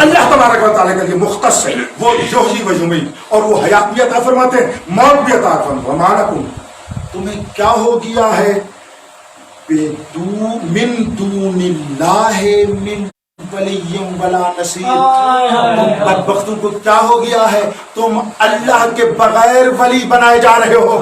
अल्लाह तबारक व तआला के लिए मुख्तस है। वो युहयी व युमीत, और वो हयात भी अता फरमाते हैं, मौत भी अता फरमाते हैं। वमालकुम तुम्हें क्या हो गया है? मिन दूनिल्लाहि मिन वलिय्युम वला नसीर, तुम बदबख्तों को क्या हो गया है? तुम अल्लाह के बगैर वली बनाए जा रहे हो।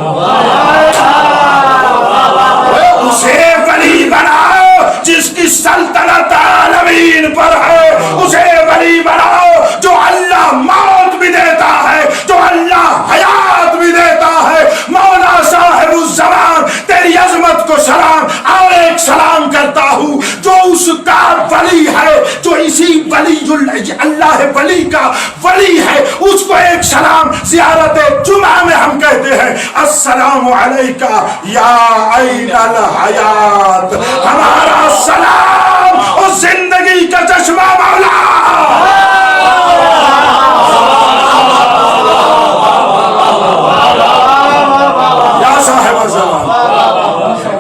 उसे वली बनाओ जिसकी सल्तनत आलमीन पर है, उसे वली बनाओ जो अल्लाह मौत भी देता है, जो अल्लाह हयात भी देता है। मौला साहिबुज़्ज़मान तेरी अज़मत को सलाम और एक सलाम करता हूँ जो उसका वली है, जो इसी वलीयुल अल्लाह वली का वली है, उसको एक सलाम ज़ियारत जुमा में हम कहते हैं अस्सलामु अलैका या ऐनल हयात। हमारा सलाम उस जिंदगी का चश्मा मौला। या साहिब ज़मान,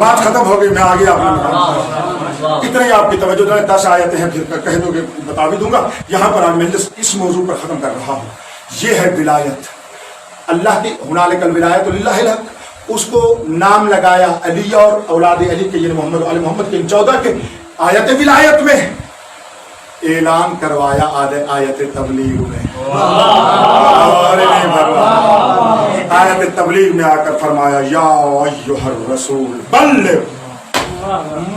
बात खत्म हो गई, मैं आगे आपने इतना ही आपकी तवज्जो। 10 आयतें हैं, फिर कह दोगे बता भी दूंगा। यहाँ पर आज मैं इस मौजू पर खत्म कर रहा हूँ। ये है विलायत अल्लाह की। हुनालिकल विलायतु लिल्लाहिल हक, उसको नाम लगाया अली और औलाद अली के, यानी मोहम्मद के 14 के आयत विलायत में اعلان کروایا آیت تبلیغ میں، اور نہیں بھروا آیت تبلیغ میں آ کر فرمایا یا ایھا الرسول بلغ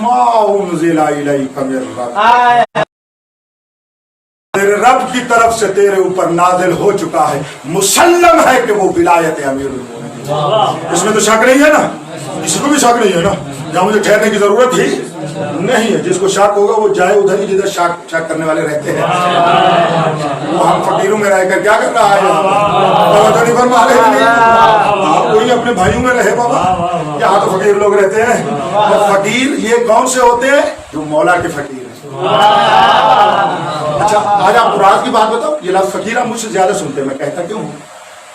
ما انزل الیک من ربک، تیرے رب کی طرف سے تیرے اوپر نازل ہو چکا ہے، مسلم ہے کہ وہ ولایت امیر المومنین۔ اس میں تو شک نہیں ہے نا، کسی کو بھی شک نہیں ہے نا، جہاں مجھے ٹھہرنے کی ضرورت ہی نہیں ہے۔ جس کو شک ہوگا وہ جائے ادھر ہی جدھر شک کرنے والے رہتے ہیں۔ وہ ہم فقیروں میں رہ کر کیا کر رہا ہے؟ نہیں فرما رہے آپ کوئی اپنے بھائیوں میں رہے بابا، یہاں تو فقیر لوگ رہتے ہیں۔ اور فقیر یہ کون سے ہوتے ہیں؟ جو مولا کے فقیر ہیں۔ اچھا آج آپ قرآن کی بات بتاؤ، یہ لفظ فقیر آپ مجھ سے زیادہ سنتے ہیں، میں کہتا کیوں ہوں؟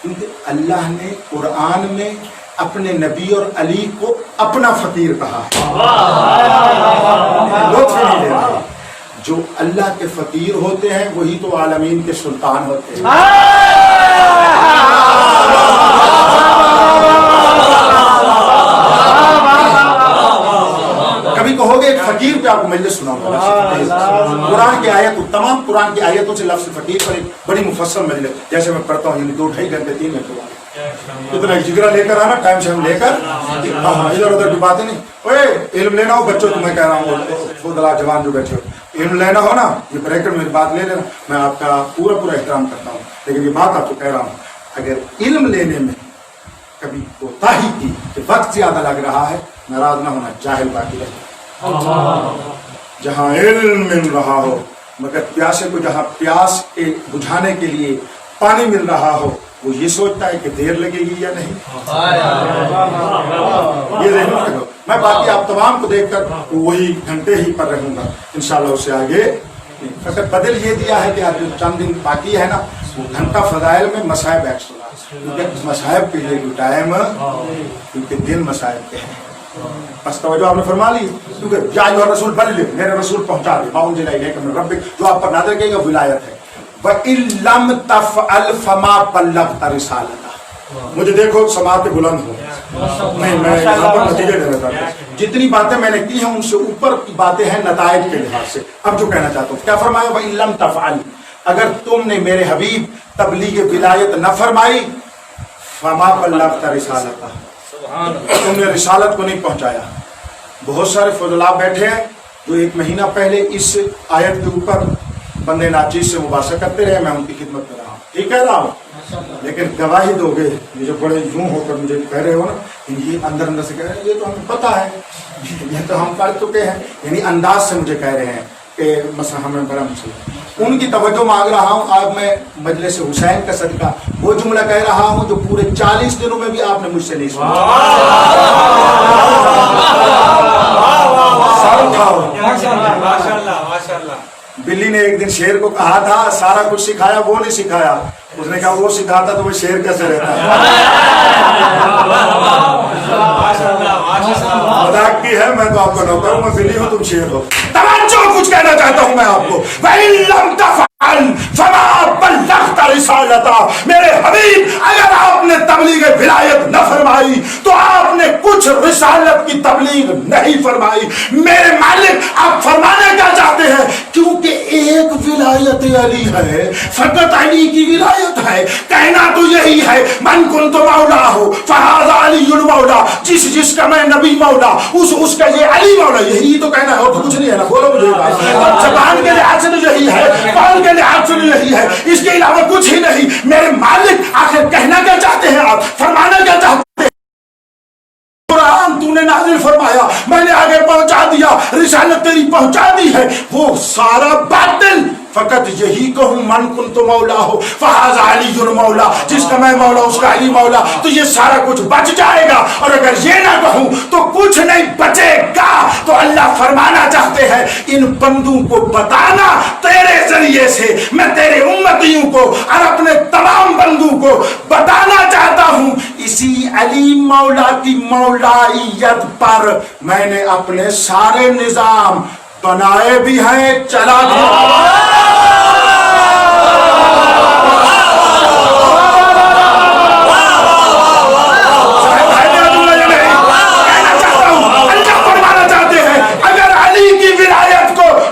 کیونکہ اللہ نے قرآن میں اپنے نبی اور علی کو اپنا فقیر کہا ہے۔ لطف نہیں لے رہے، جو اللہ کے فقیر ہوتے ہیں وہی تو عالمین کے سلطان ہوتے ہیں۔ کبھی کہو گے ایک فقیر پہ آپ کو مجلس سناؤں گا، قرآن کی آیت، تمام قرآن کی آیتوں سے لفظ فقیر پر ایک بڑی مفصل مجلس جیسے میں پڑھتا ہوں، یعنی 2-2.5 گھنٹے 3 گھنٹے اتنا جگرا لے کر آنا، ٹائم سے ہم لے کر ادھر ادھر کی باتیں نہیں۔ اوے علم لینا ہو بچوں، تو میں کہہ رہا ہوں فضلا جوان جو بیٹھے ہو، علم لینا ہو نا، یہ بریکٹ میری بات لے لینا، میں آپ کا پورا احترام کرتا ہوں، لیکن یہ بات آپ کو کہہ رہا ہوں، اگر علم لینے میں کبھی کوتاہی کی کہ وقت زیادہ لگ رہا ہے، ناراض نہ ہونا، جاہل باقی رہے۔ جہاں علم مل رہا ہو مگر پیاسے کو جہاں پیاس کے بجھانے کے لیے پانی مل رہا ہو، وہ یہ سوچتا ہے کہ دیر لگے گی یا نہیں۔ یہ ذہن میں رکھو، میں باقی آپ تمام کو دیکھ کر وہی گھنٹے ہی پر رہوں گا انشاءاللہ، اس سے آگے فقط بدل یہ دیا ہے کہ آج چند دن باقی ہے نا، وہ گھنٹہ فضائل میں مصائب ایکسٹرا، کیونکہ مصائب کے لیے ٹائم، کیونکہ دن مصائب کے ہیں۔ بس توجہ آپ نے فرما لی، کیونکہ یا ایھا الرسول بلغ، میرے رسول پہنچا دے، ما انزل الیک من ربک، جو آپ پر نازل کیا گیا ولایت ہے۔ وَإِن لَمْ تَفْعَلْ فَمَا بَلَّغْتَ رِسَالَتَهُ، مجھے دیکھو سماعت بلند ہو، نہیں میں یہاں پر نتیجے دینا چاہتا ہوں، جتنی باتیں میں نے کی ہیں ان سے اوپر کی باتیں ہیں نتائج کے لحاظ سے۔ اب جو کہنا چاہتا ہوں، کیا فرمایا؟ وَإِن لَمْ تَفْعَلْ، اگر تم نے میرے حبیب تبلیغ ولایت نہ فرمائی، فَمَا بَلَّغْتَ رِسَالَتَهُ، تم نے رسالت کو نہیں پہنچایا۔ بہت سارے فضلاء بیٹھے ہیں جو 1 مہینہ پہلے اس آیت کے اوپر بندے ناچیز سے مباحثہ کرتے رہے، میں ان کی خدمت میں رہا ہوں، ٹھیک کہہ رہا ہوں، لیکن گواہی دو گے، یہ جو بڑے یوں ہو کر مجھے کہہ رہے ہو نا، یہ اندر اندر سے کہہ رہے ہیں، یہ تو ہمیں پتہ ہے، یہ تو ہم کر چکے ہیں، یعنی انداز سے مجھے کہہ رہے ہیں کہ مثلا ہمیں بڑا مسئلہ، ان کی توجہ مانگ رہا ہوں۔ آج میں مجلس حسین کا صدقہ وہ جملہ کہہ رہا ہوں جو پورے 40 دنوں میں بھی آپ نے مجھ سے نہیں سنا۔ سر اٹھاؤ۔ بلی نے ایک دن شیر کو کہا تھا سارا کچھ سکھایا، وہ نہیں سکھایا، اس نے کہا وہ سکھاتا تو وہ شیر کیسے رہتا ہے۔ مذاق کی ہے، میں تو آپ کو نوکر ہوں، میں بلی ہوں، تم شیر ہو۔ توجہ، کچھ کہنا چاہتا ہوں میں آپ کو، وَإِن لَمْ تَفْعَلْ فَمَا بَلَّغْتَ رِسَالَتَهُ، میرے حبیب اگر آپ نے تبلیغ ولایت نہ فرمائی تو آپ نے کچھ رسالت کی تبلیغ نہیں فرمائی۔ میرے مالک آپ فرمانے کیا چاہتے ہیں؟ کیونکہ ایک ولایت علی ہے، فقط علی کی ولایت ہے، کہنا تو یہی ہے من کنت مولا ہو فہذا علی المولا، جس کا میں نبی مولا اس کا یہ علی مولا، یہی تو کہنا ہے، اور تو کچھ نہیں ہے نا، بولو مجھے زبان کے لحاظ سے تو یہی ہے، قول کے لحاظ سے یہی ہے، اس کے علاوہ کچھ ہی نہیں۔ میرے مالک آخر کہنا کیا چاہتے ہیں آپ، فرمانا کیا چاہتے ہیں؟ قرآن تو نے نازل فرمایا، میں نے آگے پہنچا دیا، رسالت تیری پہنچا دی ہے، وہ سارا باطل، فقط یہی کہوں من کنت مولا ہو فہذا علی مولا، جس کا میں مولا اس کا علی مولا، تو یہ سارا کچھ بچ جائے گا، اور اگر یہ نہ کہوں تو کچھ نہیں بچے گا۔ تو اللہ فرمانا چاہتے ہیں ان بندوں کو بتانا تیرے ذریعے سے، میں تیرے امتیوں کو اور اپنے تمام بندوں کو بتانا چاہتا ہوں، اسی علی مولا کی مولائیت پر میں نے اپنے سارے نظام بنائے بھی ہیں، چلا بھی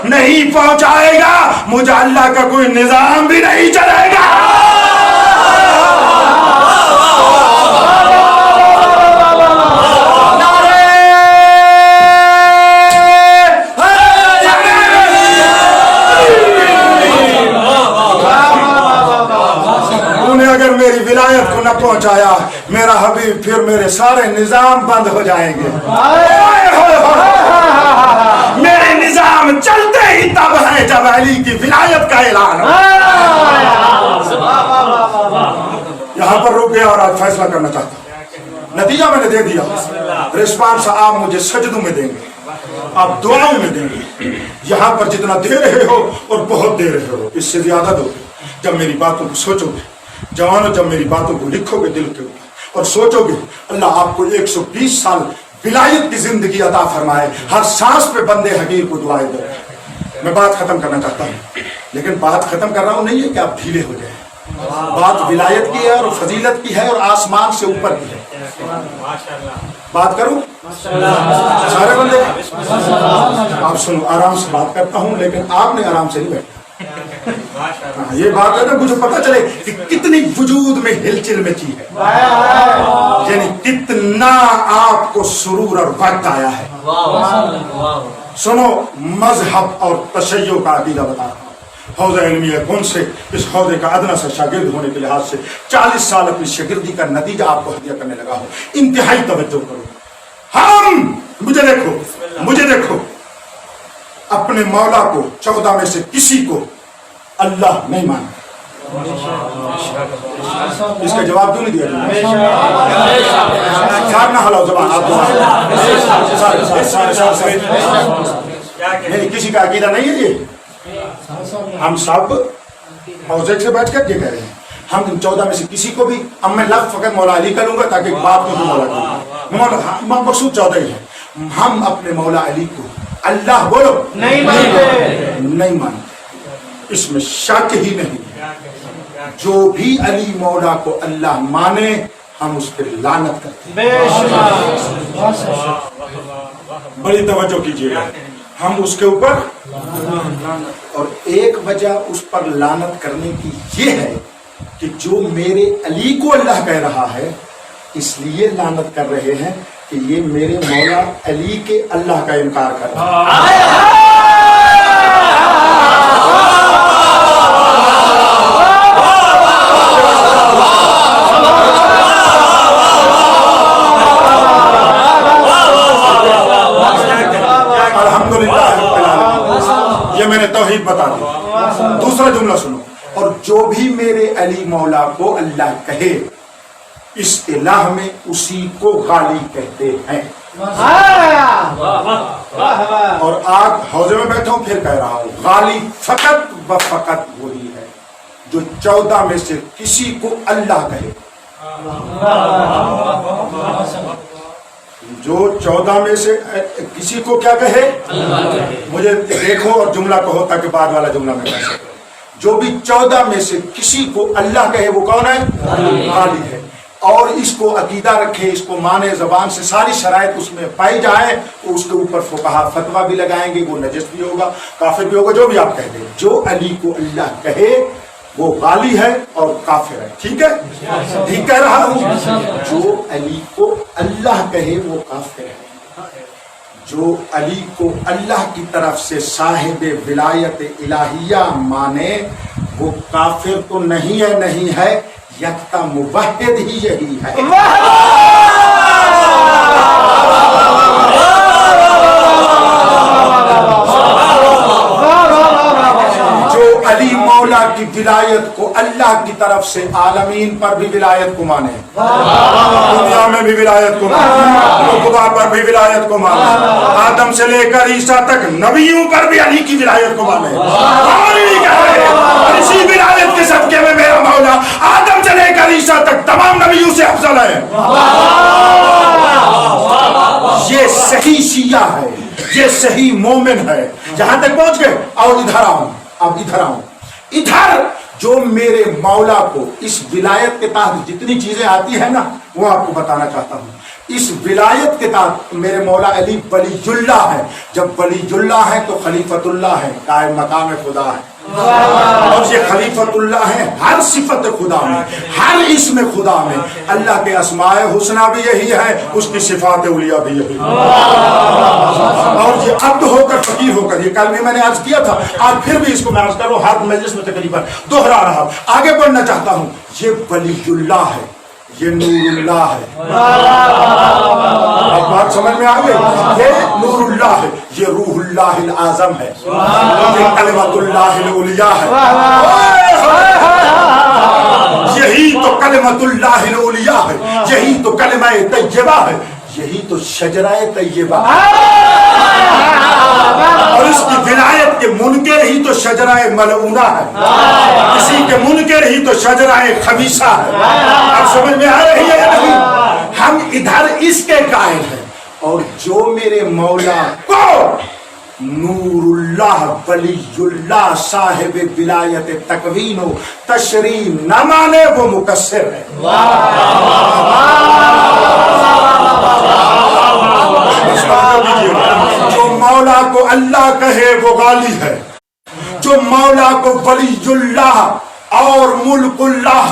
نہیں پہنچائے گا، मेरा हबीब फिर मेरे सारे निजाम बंद हो जाएंगे। मेरे निजाम चलते ही तब है जब अली की विलायत का ऐलान हो। यहाँ पर रुक गया और आज फैसला करना चाहता हूँ। नतीजा मैंने दे दिया, रिस्पांस आप मुझे सजदों में देंगे, आप दुआओं में देंगे। यहाँ पर जितना दे रहे हो और बहुत दे रहे हो, इससे ज्यादा दोगे जब मेरी बातों को सोचोगे। जवानों, जब मेरी बातों को लिखोगे दिल के ऊपर और सोचोगे, अल्लाह आपको 120 साल विलायत की जिंदगी अता फरमाए, हर सांस पे बंदे हकीर को दुआएं दे। मैं बात खत्म करना चाहता हूँ, लेकिन बात खत्म कर रहा हूँ नहीं है कि आप ढीले हो जाए। बात विलायत की है और फजीलत की है और आसमान से ऊपर की है। बात करूं सारे बंदे, आप सुनो, आराम से बात करता हूं, लेकिन आपने आराम से नहीं बैठना। ये बात है ना, मुझे पता चले कि कितनी वजूद में हिलचिल मची है, यानी कितना आपको सुरूर और वक्त आया है। सुनो, मजहब और तशय्यो का अकीदा बता रहा हूं। हौज़ा इल्मिया कौन से इस हौज़े का अदना सा शागिर्द होने के लिहाज से 40 साल अपनी शागिर्दी का नतीजा आपको हदिया करने लगा हो। इंतहाई तवज्जो करो। मुझे देखो, अपने मौला को 14 में से किसी को अल्लाह नहीं मानता। इसका जवाब क्यों नहीं दिया? ना हलाओ जबान आप नहीं, किसी का अकीदा नहीं है ये। हम सब हौजे से बैठ कर के कह रहे हैं, हम इन 14 में से किसी को भी, अब मैं लफ्ज़ फकत मौला अली करूंगा ताकि बात को भी मौला करूंगा। मकसूद 14 ही है। हम अपने मौला अली को अल्लाह बोलो नहीं मानते, इसमें शक ही नहीं। जो भी अली मौला को अल्लाह माने हम उस पर लानत करते हैं। बड़ी तवज्जो कीजिएगा, हम उसके ऊपर, और एक वजह उस पर लानत करने की ये है कि जो मेरे अली को अल्लाह कह रहा है, इसलिए लानत कर रहे हैं कि ये मेरे मौला अली के अल्लाह का इनकार कर रहा है। ये मैंने तौहीद बता दी। दूसरा जुमला सुनो, और जो भी मेरे अली मौला को अल्लाह कहे, इस्तिलाह में उसी को गाली कहते हैं। और आज हौजे में बैठा हूं, फिर कह रहा हूं, गाली फकत व फकत वही है जो 14 में से किसी को अल्लाह कहे। जो 14 में से किसी को क्या कहे, मुझे देखो और जुमला कहो ताकि बाद वाला जुमला में कह सकूं। जो भी 14 में से किसी को अल्लाह कहे वो कौन है? गाली है। और इसको अकीदा रखे, इसको माने, जबान से सारी शराइत उसमें पाई जाए, तो उसके ऊपर फुकहा फतवा भी लगाएंगे, वो नजस भी होगा, काफिर भी होगा, जो भी आप कहते हैं। जो अली को अल्लाह कहे वो गाली है और काफिर है। ठीक है, ठीक कह रहा हूं। जो अली को अल्लाह कहे वो काफिर है। जो अली को अल्लाह की तरफ से साहिब विलायत इलाहिया माने वो काफिर तो नहीं है, यकता मुवहिद ही यही है। अली मौला की विलायत को अल्लाह की तरफ से आलमीन पर भी विलायत को माने, दुनिया में भी विलायत को माने, खुदा पर भी विलायत को माने, आदम से लेकर ईसा तक नबियों पर भी अली की विलायत को माने। और इसी विलायत के सबके में मेरा मौला आदम से लेकर ईसा तक तमाम नबियों से अफजल है। ये सही शिया है, ये सही मोमिन है। जहां तक पहुंच गए, और इधर आऊं, अब इधर आऊं। इधर जो मेरे मौला को इस विलायत के तहत जितनी चीजें आती है ना, वो आपको बताना चाहता हूं। इस विलायत के तहत मेरे मौला अली वलीयुल्लाह है। जब वलीयुल्लाह है तो खलीफतुल्लाह है, कायम मकाम खुदा है। और ये खलीफतुल्लाह है हर सिफत खुदा में, हर इसमें खुदा में। अल्लाह के अस्माए हुस्ना भी यही है, उसकी सिफात उलिया भी यही है। और ये अब्द होकर फकीर होकर, ये कल भी मैंने अर्ज किया था, आज फिर भी इसको मैं अर्ज कर रहा हूं, हर मजलिस में तकरीबन दोहरा रहा हूं। आगे बढ़ना चाहता हूं। ये वलीयुल्लाह है, یہ نور اللہ ہے. اب بات سمجھ میں آ گئی؟ یہ نور اللہ ہے، یہ روح اللہ العظم ہے، یہ کلمۃ اللہ العلیٰ ہے. یہی تو کلمۃ اللہ العلیٰ ہے، یہی تو کلمہ طیبہ ہے، یہی تو شجرہ طیبہ. اور اس کی ولایت کے منکر ہی تو شجرہ ملعونہ ہے، اسی کے منکر ہی تو شجرہ خبیثہ ہے. اب سمجھ میں آ رہی ہے یا نہیں؟ ہم ادھر اس کے قائل ہیں، اور جو میرے مولا کو نور اللہ ولی اللہ صاحب ولایت تکوین و تشریح نہ مانے وہ مقصر ہے. جو مولا کو اللہ کہے وہ غالی ہے، جو مولا کو ولی اللہ اور ملک اللہ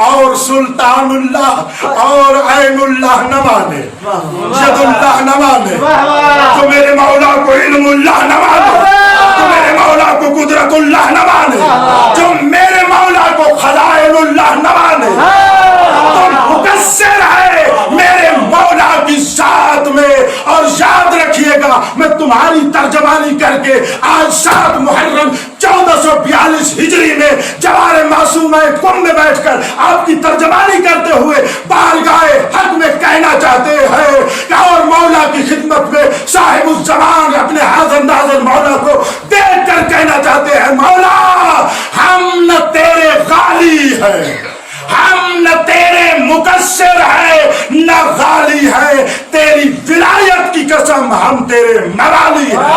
اور سلطان اللہ اور عین اللہ نہ مانے، ید اللہ نہ مانے، جو میرے مولا کو علم اللہ نہ مانے، جو میرے مولا کو قدرت اللہ نہ مانے، جو میرے مولا کو خزائن اللہ نہ مانے، تو مقصر ہے میرے مولا کی ذات میں. اور یاد رکھیے گا، میں تمہاری ترجمانی کر کے آج 7 محرم 1442 ہجری میں جوار معصومہ قم میں بیٹھ کر آپ کی ترجمانی کرتے ہوئے بارگاہ حق میں کہنا چاہتے ہیں کہ اور مولا کی خدمت میں صاحب الزمان اپنے حاضر ناظر مولا کو دیکھ کر کہنا چاہتے ہیں، مولا ہم نہ تیرے غالی ہیں، ہم نہ تیرے مقصر ہے نہ غالی ہے، تیری ولایت کی قسم ہم تیرے موالی ہیں.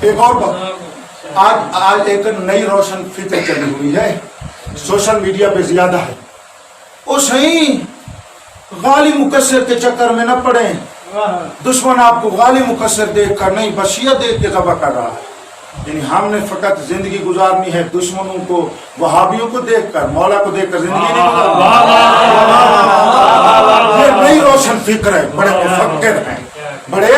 ایک اور بات، آج ایک نئی روشن فکر چلی ہوئی ہے، سوشل میڈیا پہ زیادہ ہے. وہ صحیح غالی مقصر کے چکر میں نہ پڑیں. دشمن آپ کو غالی مقصر دیکھ کر نہیں، بشیت دیکھ کے ذبح کر رہا ہے. یعنی ہم نے فقط زندگی گزارنی ہے دشمنوں کو، وہابیوں کو دیکھ کر، مولا کو دیکھ کر زندگی نہیں گزارنی. یہ نئی روشن فکر ہے، بڑے مفکر ہیں، بڑے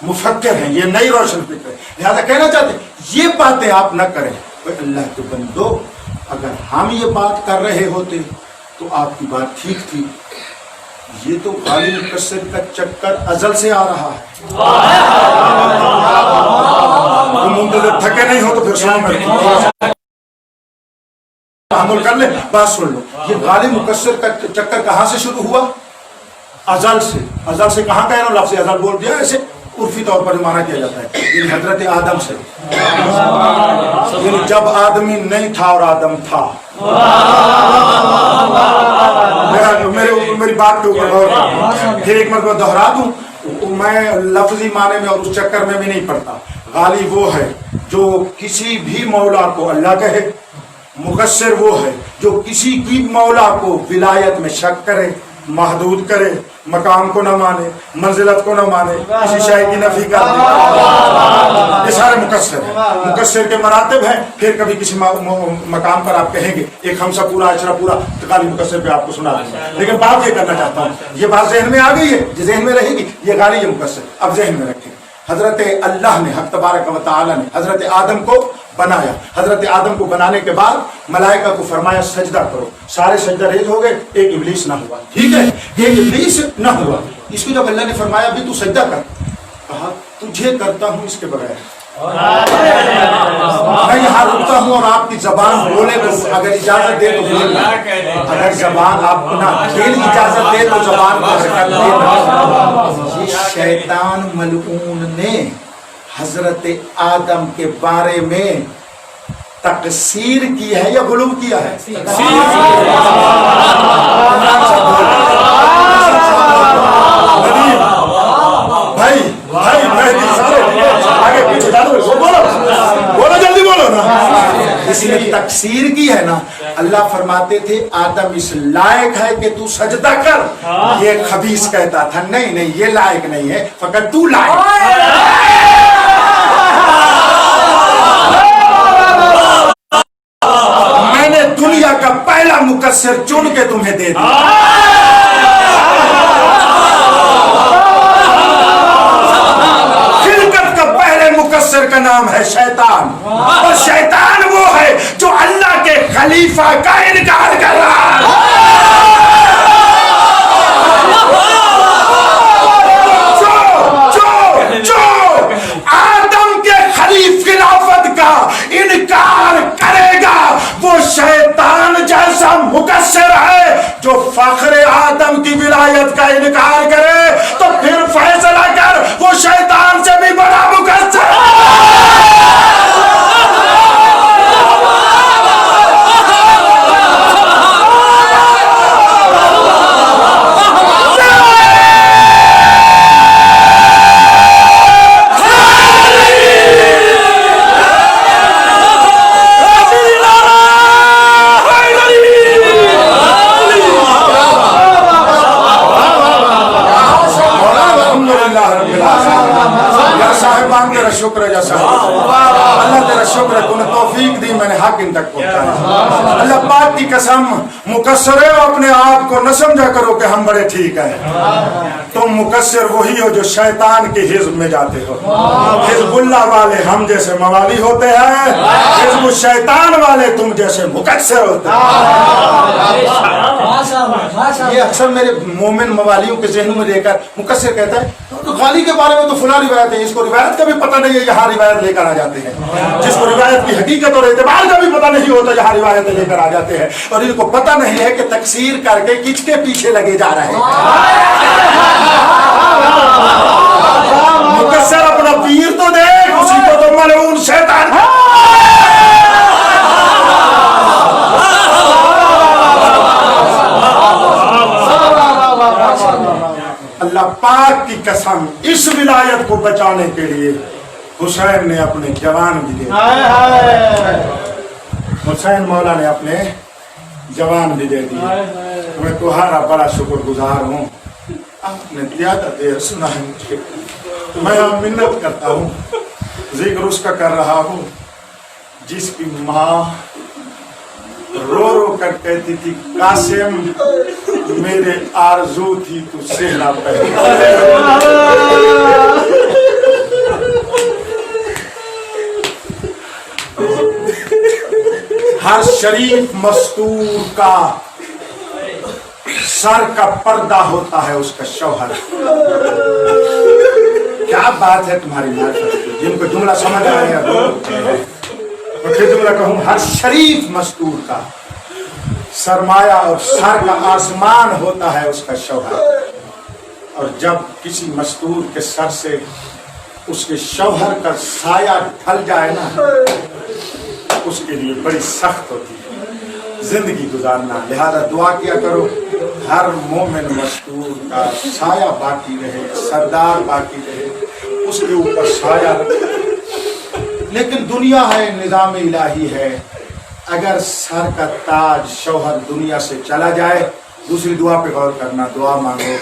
مفکر ہیں، یہ نئی روشن فکر ہے. لہذا کہنا چاہتے ہیں یہ باتیں آپ نہ کریں. اللہ کے بندو، اگر ہم یہ بات کر رہے ہوتے تو آپ کی بات ٹھیک تھی. یہ تو غالی مقصر کا چکر ازل سے آ رہا ہے. تم منتظر تھکے نہیں ہو تو پھر سنو میں تحمل کر لیں، بات سن لو. یہ غالی مقصر کا چکر کہاں سے شروع ہوا؟ ازل سے. ازل سے کہاں کہہ رہا ہوں؟ لفظ ازل بول دیا، ایسے عرفی طور پر مانا کیا جاتا ہے. یعنی حضرت آدم سے، یعنی جب آدمی نہیں تھا اور آدم تھا. میری بات کے اوپر غور کریں. پھر ایک مرتبہ دہرا دوں، میں لفظی معنی میں اور اس چکر میں بھی نہیں پڑتا. غالی وہ ہے جو کسی بھی مولا کو اللہ کہے، مقصر وہ ہے جو کسی بھی مولا کو ولایت میں شک کرے، محدود کرے، مقام کو نہ مانے، منزلت کو نہ مانے، کسی شے کی نفی کر دے. یہ سارے مقصر ہیں. مقصر کے مراتب ہیں. پھر کبھی کسی مقام پر آپ کہیں گے ایک خمسہ پورا اشرا پورا غالی مقصر پہ آپ کو سنا دیں گے. لیکن بات یہ کرنا چاہتا ہوں، یہ بات ذہن میں آ گئی ہے، یہ ذہن میں رہے گی. یہ غالی یہ مقصر اب ذہن میں رکھیں. حضرت اللہ نے، حق تبارک و تعالی نے حضرت آدم کو بنایا. حضرت آدم کو بنانے کے بعد ملائکہ کو فرمایا سجدہ کرو. سارے سجدہ ریز ہو گئے، ایک ابلیس نہ ہوا. ٹھیک ہے، ایک ابلیس نہ ہوا. اس کو جب اللہ نے فرمایا بھی تو سجدہ کر، کہا تجھے کرتا ہوں اس کے بغیر. میں یہاں رکتا ہوں اور آپ کی زبان بولے تو اگر اجازت دے تو بولے، اگر زبان آپ کو نہ دل اجازت دے تو زبان کو حرکت دے. یہ شیطان ملعون نے حضرت آدم کے بارے میں تقصیر کی ہے یا غلو کیا ہے؟ بولو جلدی بولو نا. اس نے تقصیر کی ہے نا. अल्लाह फरमाते थे आदम इस लायक है कि तू सजदा कर, ये खबीस कहता था नहीं नहीं ये लायक नहीं है, फकत तू लायक। मैंने दुनिया का पहला मुकस्सिर चुन के तुम्हें दे दिया। खिलकत का पहले मुकस्सिर का नाम है शैतान, और शैतान वो है जो अल्लाह के खलीफा का इनकार कर रहा है। जो आदम के खलीफ खिलाफत का इनकार करेगा वो शैतान जैसा मुकस्सिर है। जो फख्र आदम की विलायत का इनकार करे तो फिर फैसला कर वो शैतान से भी बड़ा मुकस्सिर शुक्र जैसा अल्लाह तेरा शुक्र है तूने तौफीक दी मैंने हक इन तक पहुंचाया। अल्लाह पाक की कसम मुकस्सिर अपने आप को न समझा करो कि हम बड़े ठीक हैं। तुम मुकस्सिर वही हो जो शैतान के हिज़्ब में जाते हो। हिज़्बुल्लाह वाले हम जैसे मवाली होते हैं, हिज़्बुल शैतान वाले तुम जैसे मुकस्सिर होते हैं। ये अक्सर मेरे मोमिन मवालियों के ज़हनों में लेकर मुकस्सिर कहता है तो गाली के बारे में तो फुला रिवायत है, इसको रिवायत का भी पता नहीं है, यहाँ रिवायत लेकर आ जाते हैं। जिसको रिवायत की हकीकत और एतबार का भी पता नहीं होता यहाँ रिवायत लेकर आ जाते हैं, और इनको पता नहीं है कि तकसीर करके किसके पीछे लगे जा रहे हैं। मुकस्सिर अपना पीर तो देख, उसी को तो मलऊन शैतान अल्लाह पाक की कसम इस विलायत को बचाने के लिए हुसैन ने अपने जवान भी दे दिए। हुसैन मौला ने अपने जवान भी दे दिए। मैं तुम्हारा बड़ा शुक्रगुजार हूँ, आपने ज्यादा देर सुना है मुझे, मैं मिन्नत करता हूँ। जिक्र उसका कर रहा हूँ जिसकी माँ रो रो कर कहती थी कासिम मेरे आरज़ू थी तू सहना पहले। हर शरीफ मस्तूर का सर का पर्दा होता है उसका शौहर। क्या बात है तुम्हारी मार्फत, जिनको जुमला समझ आए हैं तो फिर जुमला कहूँ। हर शरीफ मस्तूर का सरमाया और सर का आसमान होता है उसका शौहर, और जब किसी मस्तूर के सर से उसके शौहर का साया ढल जाए ना, उसके लिए बड़ी सख्त होती है जिंदगी गुजारना। लिहाजा दुआ किया करो हर मोमिन मस्तूर का साया बाकी रहे, सरदार बाकी रहे, उसके ऊपर साया। लेकिन दुनिया है, निज़ाम इलाही है, अगर सर का ताज शौहर दुनिया से चला जाए, दूसरी दुआ पे गौर करना, दुआ मांगो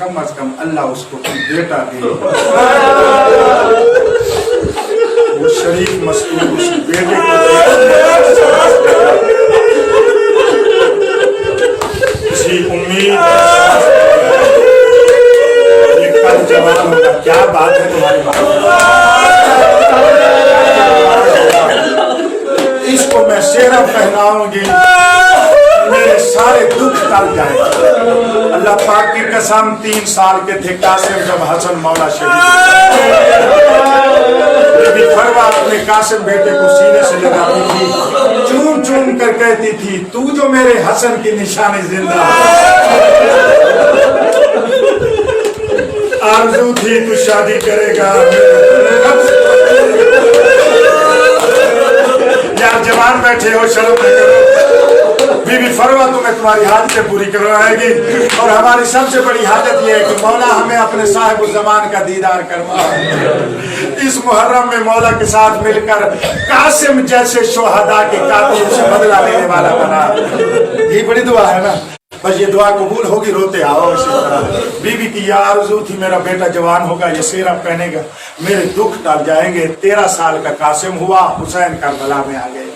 कम अज कम अल्लाह उसको कोई बेटा दे। वो शरीफ मस्तूर उस बेटे को किसी उम्मीद ये कल जवान होगा। क्या बात है तुम्हारी बात, इसको मैं सेहरा पहनाऊंगी, मेरे सारे दुख टल जाएंगे। अल्लाह पाक की कसम 3 साल के थे कासिम जब हसन मौला शहीद, लेकिन फरवा अपने कासिम बेटे को सीने से लगाती थी, चूम चूम कर कहती थी तू जो मेरे हसन की निशानी जिंदा आरज़ू थी तू शादी करेगा। यार जवान बैठे हो शर्म न करो, बीवी फरवा तुम्हें तुम्हारी हाजतें पूरी करवाएगी। और हमारी सबसे बड़ी हाजत यह है कि मौला हमें अपने साहिब ज़मान का दीदार करवा। इस मुहर्रम में मौला के साथ मिलकर कासिम जैसे शोहदा के कातिल से बदला लेने वाला बना। ये बड़ी दुआ है ना, बस ये दुआ कबूल होगी, रोते आओ इसी तरह। बीवी की यह आरज़ू थी मेरा बेटा जवान होगा, ये सेरा पहनेगा, मेरे दुख टल जाएंगे। 13 साल का कासिम हुआ, हुसैन करबला में आ गए,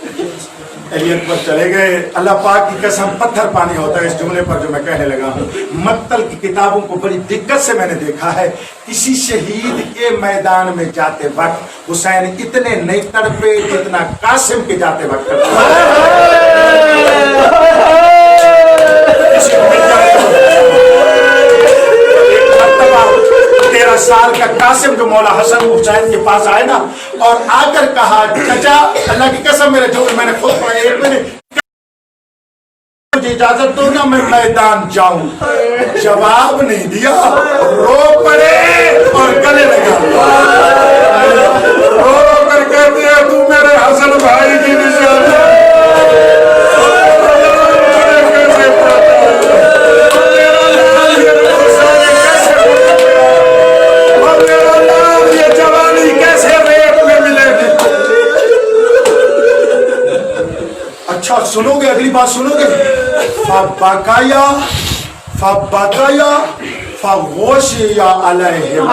एलियट पर चले गए। अल्लाह पाक की कसम पत्थर पानी होता है इस जुमले पर जो मैं कहने लगा हूँ। मक्तल की किताबों को बड़ी दिक्कत से मैंने देखा है। किसी शहीद के मैदान में जाते वक्त हुसैन इतने नहीं तड़पे जितना कासिम के जाते वक्त। 13 साल का कासिम जो मौला हसन हुसैन के पास आए ना, और आकर कहा चचा अल्लाह की कसम मेरे जो मैंने खुद पढ़ा, एक मिनट मुझे इजाजत दो ना मैं मैदान जाऊं। जवाब नहीं दिया, रो पड़े और गले लगा। रो कर कहते हैं तू मेरे हसन भाई की निशानी। अच्छा सुनोगे, अगली बात सुनोगे। फबकाया फगोशिया अलैहिम।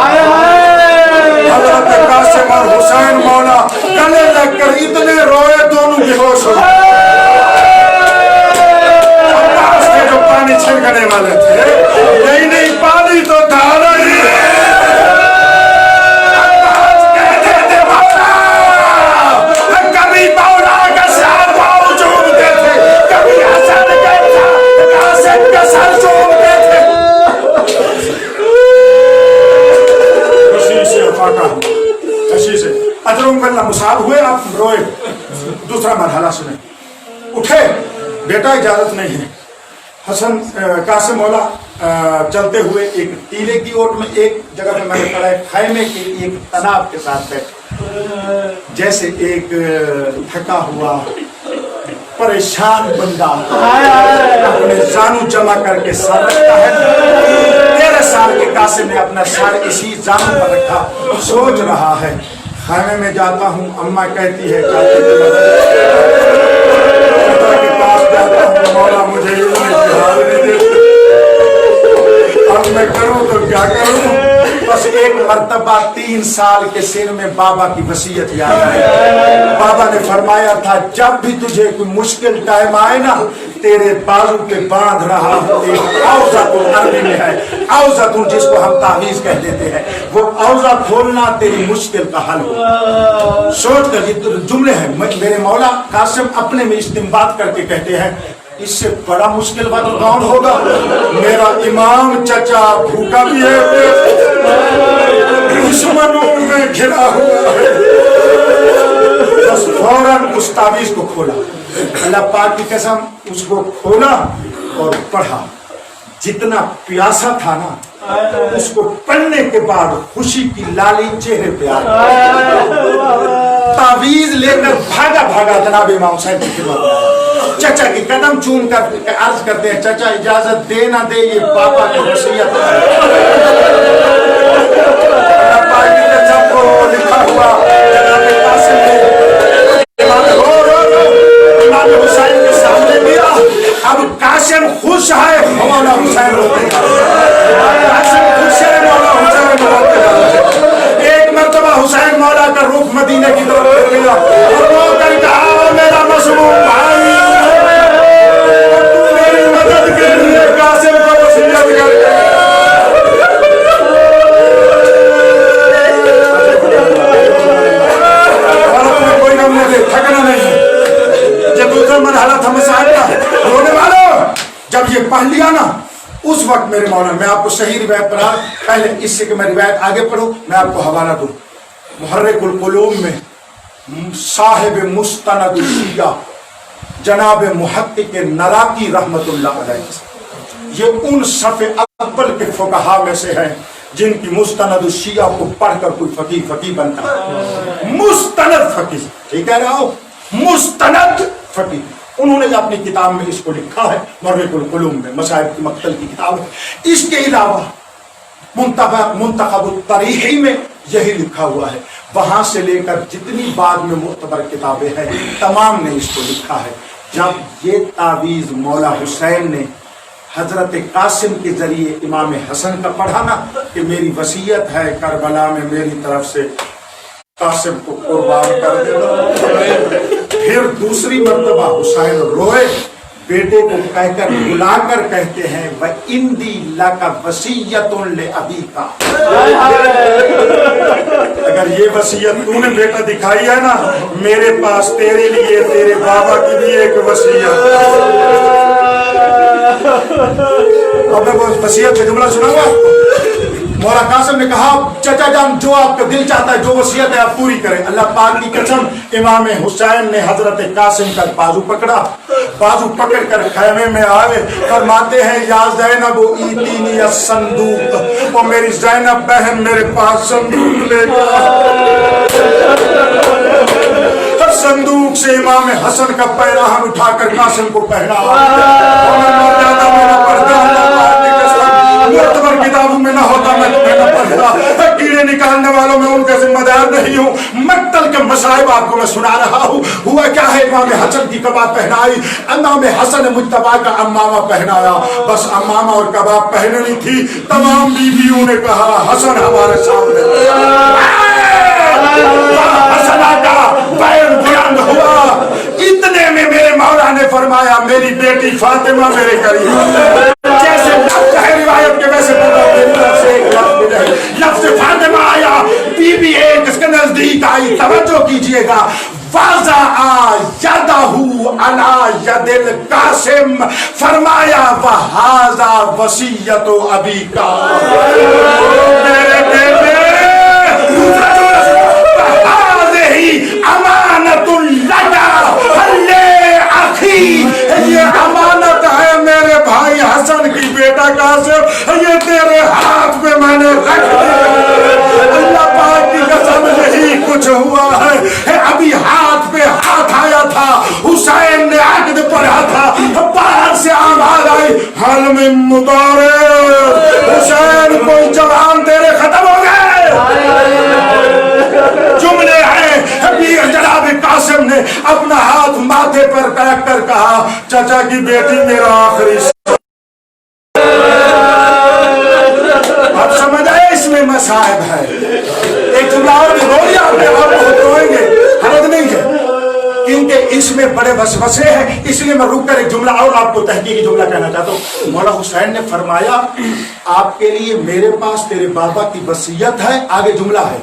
हज़रत कासिम और हुसैन मौला गले लगकर इतने रोए दोनों बेहोश हो गए। जो पानी छिड़कने वाले थे, नहीं पानी तो था नहीं। कभी मौला का सर चूमते थे, कभी हसन का सर चूमते थे। खुशी से अजरुम बिल्ला मुसाब हुए, आप रोए। दूसरा मरहला सुने। उठे, बेटा इजाजत नहीं है। हसन कासिम मौला चलते हुए एक टीले की ओट में एक जगह पे मैंने पढ़ा है, खैमे के एक तनाव के साथ बैठे, जैसे एक थका हुआ परेशान बंदा अपने जानू जमा करके सर रखता है। 13 साल के कासिम ने अपना सर इसी जानू पर रखा, सोच रहा है। खाने में जाता हूँ, अम्मा कहती है के पास जाता हूँ, मौला मुझे अब मैं करूँ तो क्या करूँ। बस एक मर्तबा 3 साल के सिर में बाबा की वसीयत याद आई। बाबा ने फरमाया था जब भी तुझे कोई मुश्किल टाइम आए ना, तेरे बाजू पे बांध रहा हूँ एक औज़ातुल अरबी में है, औज़ातुल जिसको हम तावीज़ कह देते हैं, वो औज़ा खोलना तेरी मुश्किल का हल हो। सोच कर ये जुमले हैं मेरे मौला कासिम अपने में इस्तिंबात करके कहते हैं, इससे बड़ा मुश्किल वक्त कौन होगा। मेरा इमाम चचा भूखा भी है, दुश्मनों में घिरा हुआ है। बस फौरन उस तावीज़ को खोला, अल्लाह पाक की कसम उसको खोला और पढ़ा। जितना प्यासा था ना, उसको पढ़ने के बाद खुशी की लाली चेहरे पे आ गई। तावीज़ लेकर भागा जनाब इमाम हुसैन की खिदमत में। चचा के कदम चूम कर अर्ज करते हैं, चचा इजाजत दे ना दे, ये पापा की वसीयत है। लिखा हुआ जनाब कासिम ने इमाम हुसैन के सामने दिया। अब कासिम खुश है, मौला हुसैन रोते हैं। कासिम खुश है, मौला हुसैन रोते हैं। एक मर्तबा हुसैन मौला का रुख मदीने की तरफ कर लिया और रो कर कहा, मेरा मसलूम भाई मेरी मदद के लिए कासिम को वसीयत कर। कोई गम नहीं, थकना नहीं। जब दूसरा मरहला था मसाइल का, रोने वालों जब ये पढ़ लिया ना, उस वक्त मेरे मौला, मैं आपको सही रिवायत पढ़ा, पहले इससे कि मैं रिवायत आगे पढ़ूं, मैं आपको हवाला दूं। मुहर्रिकुल कुलूम में साहिब मुस्तनद शिया जनाब मुहक्किक नराकी रहमतुल्लाह अलैह, ये उन सफ़े अव्वल के फुक़हा में से हैं जिनकी मुस्तनद शिया को पढ़कर कोई फकीह बनता है। मुस्तनद फकीह, ठीक है ना, मुस्तनद फकीह। उन्होंने अपनी किताब में इसको लिखा है, मर्रिकुल कुलूम में, मसाइब की मक्तल की किताब है। इसके अलावा मुंतखब तरीही में यही लिखा हुआ है। वहां से लेकर जितनी बाद में मुतबर किताबें हैं तमाम ने इसको लिखा है। जब ये तावीज़ मौला हुसैन ने हजरत कासिम के जरिए इमाम हसन का पढ़ा ना कि मेरी वसीयत है करबला में मेरी तरफ से कासिम को कुर्बान कर देना, फिर दूसरी मर्तबा हुसैन रोए, बेटे को कहकर बुलाकर कहते हैं वह इंदी लका वसीयतुन ले अबी का, अगर ये वसीयत तूने बेटा दिखाई है ना, मेरे पास तेरे लिए तेरे बाबा की भी एक वसीयत। अब मैं वो वसीयत का जुमला सुनाऊंगा आपको। मौला कासिम ने कहा चचा जान जो आपका दिल चाहता है, जो वसीयत है आप पूरी करें। अल्लाह पाक की कसम, इमाम हुसैन ने हजरत कासिम का बाजू पकड़ा, बाजू पकड़ कर खैमे में आए, फरमाते हैं या ज़ैनब ईतीनी संदूक, वो मेरी ज़ैनब बहन मेरे पास संदूक लेकर। संदूक से इमाम हसन का पैराहन उठाकर कासिम को पहना। मुतबर किताबों में ना होता मैं तुम्हें न पढ़ता, कीड़े निकालने वालों में उनका जिम्मेदार नहीं हूँ। मक्तल के मसाइब आपको मैं सुना रहा हूँ। हुआ क्या है, इमाम हसन की कबाब पहनाई, इमाम हसन ने मुज्तबा का अम्मामा पहनाया। बस अम्मामा और कबाब पहननी थी, तमाम बीवियों ने कहा हसन हमारे सामने। हसना का पैर बुलंद हुआ, इतने में मेरे मौला ने फरमाया मेरी बेटी फातिमा मेरे करीब। जैसे लफ्ज़ है रिवायत के वैसे लफ्ज़ फातिमा आया, बीबी एक इसके नजदीक आई, तवज्जो कीजिएगा। वाज़ा यदहू अला यदिल कासिम, फरमाया वहाज़ा वसीयतु अबी का, मेरे बेटे अमानतुल लका हल्ले आखी, ये अमानत है मेरे भाई हसन की, बेटा कासिम ये तेरे हाथ में मैंने रख दिया। अल्लाह पाक की कसम यही कुछ हुआ है। अभी हाथ पे हाथ आया था, हुसैन ने अक़द पढ़ा था, बाहर से आवाज आई हल में मुतारे, हुसैन कोई जवान तेरे खत्म हो गए। जुमले हैं, जनाब कासिम ने अपना हाथ माथे पर रख कर कहा चाचा की बेटी मेरा आखिरी। आप समझ आए इसमें मसाइब है। एक जुमला और रोइए, आप बहुत रोएंगे, हरज नहीं है, क्योंकि इसमें बड़े वसवसे हैं। इसलिए मैं रुक कर एक जुमला और आपको तहकीकी जुमला कहना चाहता हूँ। मौला हुसैन ने फरमाया आपके लिए मेरे पास तेरे बाबा की वसीयत है। आगे जुमला है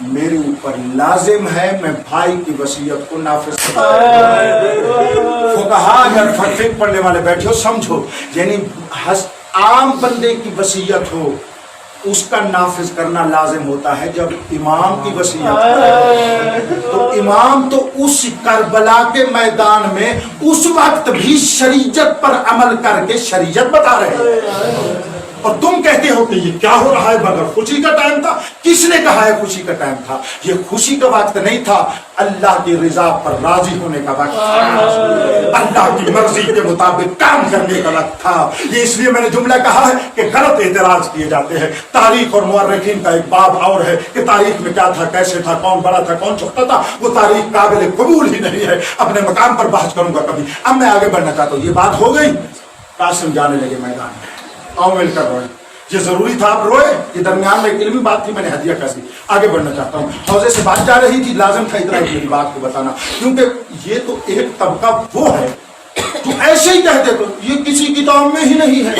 मेरे ऊपर लाजिम है मैं भाई की वसीयत को नाफिज फुकहा अगर फतवा पढ़ने वाले बैठे हो समझो, यानी आम बंदे की वसीयत हो उसका नाफिज करना लाजिम होता है। जब इमाम की वसीयत तो इमाम तो उस करबला के मैदान में उस वक्त भी शरीयत पर अमल करके शरीयत बता रहे हैं, और तुम कहते हो कि ये क्या हो रहा है, मगर खुशी का टाइम था। किसने कहा है खुशी का टाइम था? ये खुशी का वक्त नहीं था, अल्लाह की रिजा पर राजी होने का वक्त था, अल्लाह की मर्जी के मुताबिक काम करने का वक्त था। ये इसलिए मैंने जुमला कहा है कि गलत एतराज किए जाते हैं। तारीख और मुअर्रिखीन का एक बाब और है कि तारीख में क्या था, कैसे था, कौन बड़ा था, कौन छोटा था, वो तारीख काबिल कबूल ही नहीं है। अपने मकाम पर बहस करूंगा कभी। अब मैं आगे बढ़ना चाहता हूँ। ये बात हो गई, कासिम जाने लगे मैदान में, आओ मिलकर रोए। ये जरूरी था आप रोए, ये दरमियान में एक इल्मी बात थी, मैंने हदिया कैसी। आगे बढ़ना चाहता हूँ। हौजे से बात जा रही थी, लाजिम था इतना मेरी बात को बताना, क्योंकि ये तो एक तबका वो है जो ऐसे ही कह दे तो ये किसी किताब में ही नहीं है,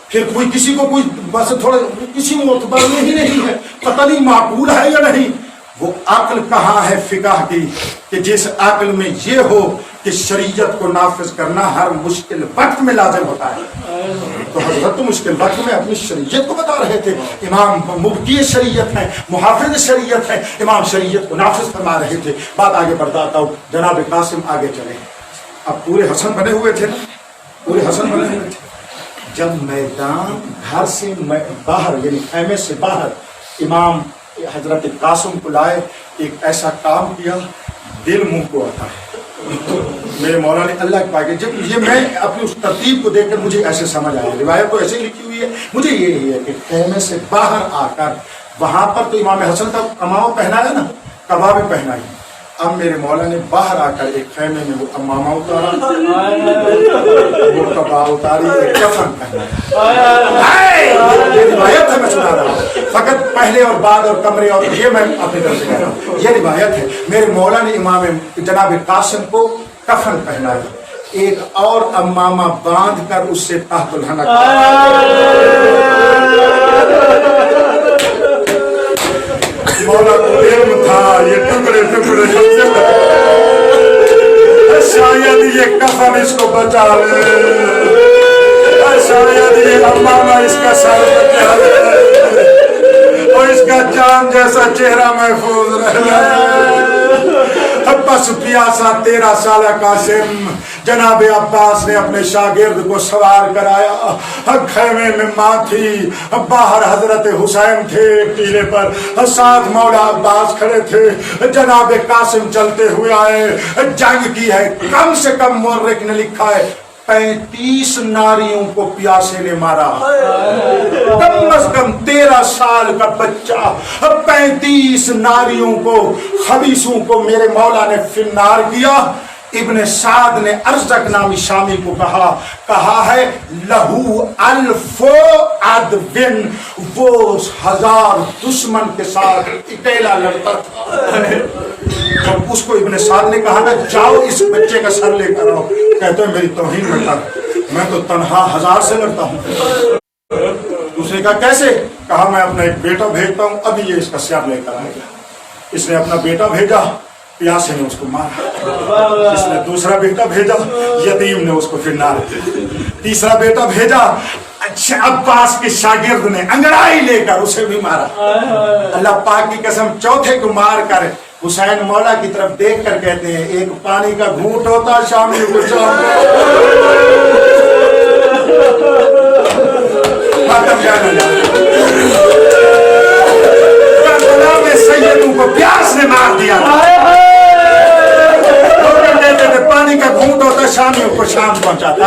फिर कोई किसी को कोई बस थोड़ा किसी मोतबर में ही नहीं है, पता नहीं माकूल है या नहीं। वो अक्ल कहाँ है फिकाह की कि जिस अक्ल में ये हो कि शरीयत को नाफिज करना हर मुश्किल वक्त में लाजिम होता है। तो हजरत तो मुश्किल वक्त में अपनी शरीयत को बता रहे थे। इमाम मुफ्ती शरीयत है, मुहाफिज शरीयत है, इमाम शरीयत को नाफिज फरमा रहे थे। बात आगे बढ़ाता हूँ। जनाब कासिम आगे चले। अब पूरे हसन बने हुए थे ना, पूरे हसन बने हुए थे। जब मैदान घर से बाहर यानी खैमे से बाहर इमाम हजरत कासिम को लाए, एक ऐसा काम किया दिल मुंह को आता है। मेरे मौला ने अल्लाह के पाके, जब ये मैं अपनी उस तरतीब को देखकर मुझे ऐसे समझ आया, रिवायत तो ऐसे ही लिखी हुई है, मुझे ये है कि खेमे से बाहर आकर वहां पर तो इमाम हसन का अमामा पहनाया ना, कबा भी पहनाई। अब मेरे मौला ने बाहर आकर एक खेमे में वो अमामा उतारा, वो कबा उतारी, एक कफन पहनाया। ये रिवायत है, मैं सुना रहा हूँ, फकत पहले और बाद और कमरे और ये मैं अपनी तरफ से कह रहा हूँ, ये रिवायत है। मेरे मौला ने इमाम जनाब कासिम को कफन पहनाया, एक और अम्मामा बांध कर उससे तहतुल हनक, मौला को इल्म था ये टुकड़े टुकड़े शायद ये कफन इसको बचा ले, शायद ये अम्मामा इसका सर बचा ले और इसका चांद जैसा चेहरा महफूज रहे। बस प्यासा 13 साल कासिम जनाब अब्बास ने अपने शागिर्द को सवार कराया। खैमे में माँ थी, बाहर हजरत हुसैन थे टीले पर, साथ मौला अब्बास खड़े थे। जनाब कासिम चलते हुए आए, जंग की है, कम से कम मुर्रिख ने लिखा है 35 नारियों को प्यासे ने मारा, कम अज कम 13 साल का बच्चा 35 नारियों को, खबीसों को मेरे मौला ने फिन्नार किया। इब्ने साद ने अरज़क नामी शामी को कहा है लहू अल्फो अदविन, वो 1000 दुश्मन के साथ अकेला लड़ता था। जब उसको इब्ने साद ने कहा ना जाओ इस बच्चे का सर लेकर आओ, कहते हैं मेरी तौहीन मत कर, मैं तो तन्हा 1000 से लड़ता हूँ। दूसरे का कैसे? कहा मैं अपना एक बेटा भेजता हूँ, अभी ये इसका सर लेकर आएगा। इसने अपना बेटा भेजा, प्यासे ने उसको मारा। इसने दूसरा बेटा भेजा, यतीम ने उसको फिरनार किया। तीसरा बेटा भेजा, अच्छा अब्बास के शागिर्द ने अंगड़ाई लेकर उसे भी मारा। अल्लाह पाक की कसम, चौथे को मार कर हुसैन मौला की तरफ देख कर कहते हैं एक पानी का घूंट होता शामी को सैयदों को प्यास ने मार दिया। पानी का घूंट होता शामियों को शाम पहुंचाता।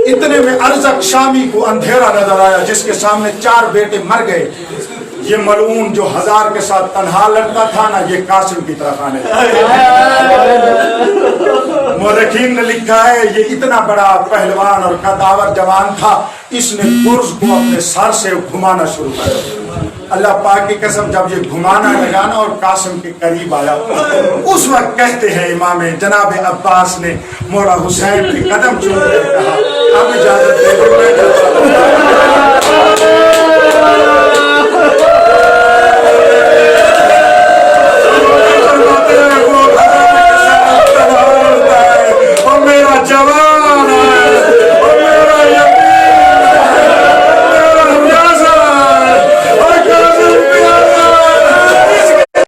इतने में अरज़क शामी को अंधेरा नजर आया जिसके सामने 4 बेटे मर गए। ये मलऊन जो 1000 के साथ तन्हा लड़ता था ना, ये कासिम की तरफ आने मुर्रिखीन ने लिखा है ये इतना बड़ा पहलवान और कदावर जवान था, इसने गुर्ज को अपने सर से घुमाना शुरू कर दिया। अल्लाह पाक की कसम, जब ये घुमाना लगाना और कासिम के करीब आया, उस वक्त कहते हैं इमाम जनाब अब्बास ने मौला हुसैन के कदम चूम कर कहा अब इजाजत दे दो, मैं मेरा जवान है और मेरा यतीम है, मेरा प्यासा है और कासिम प्यासा है।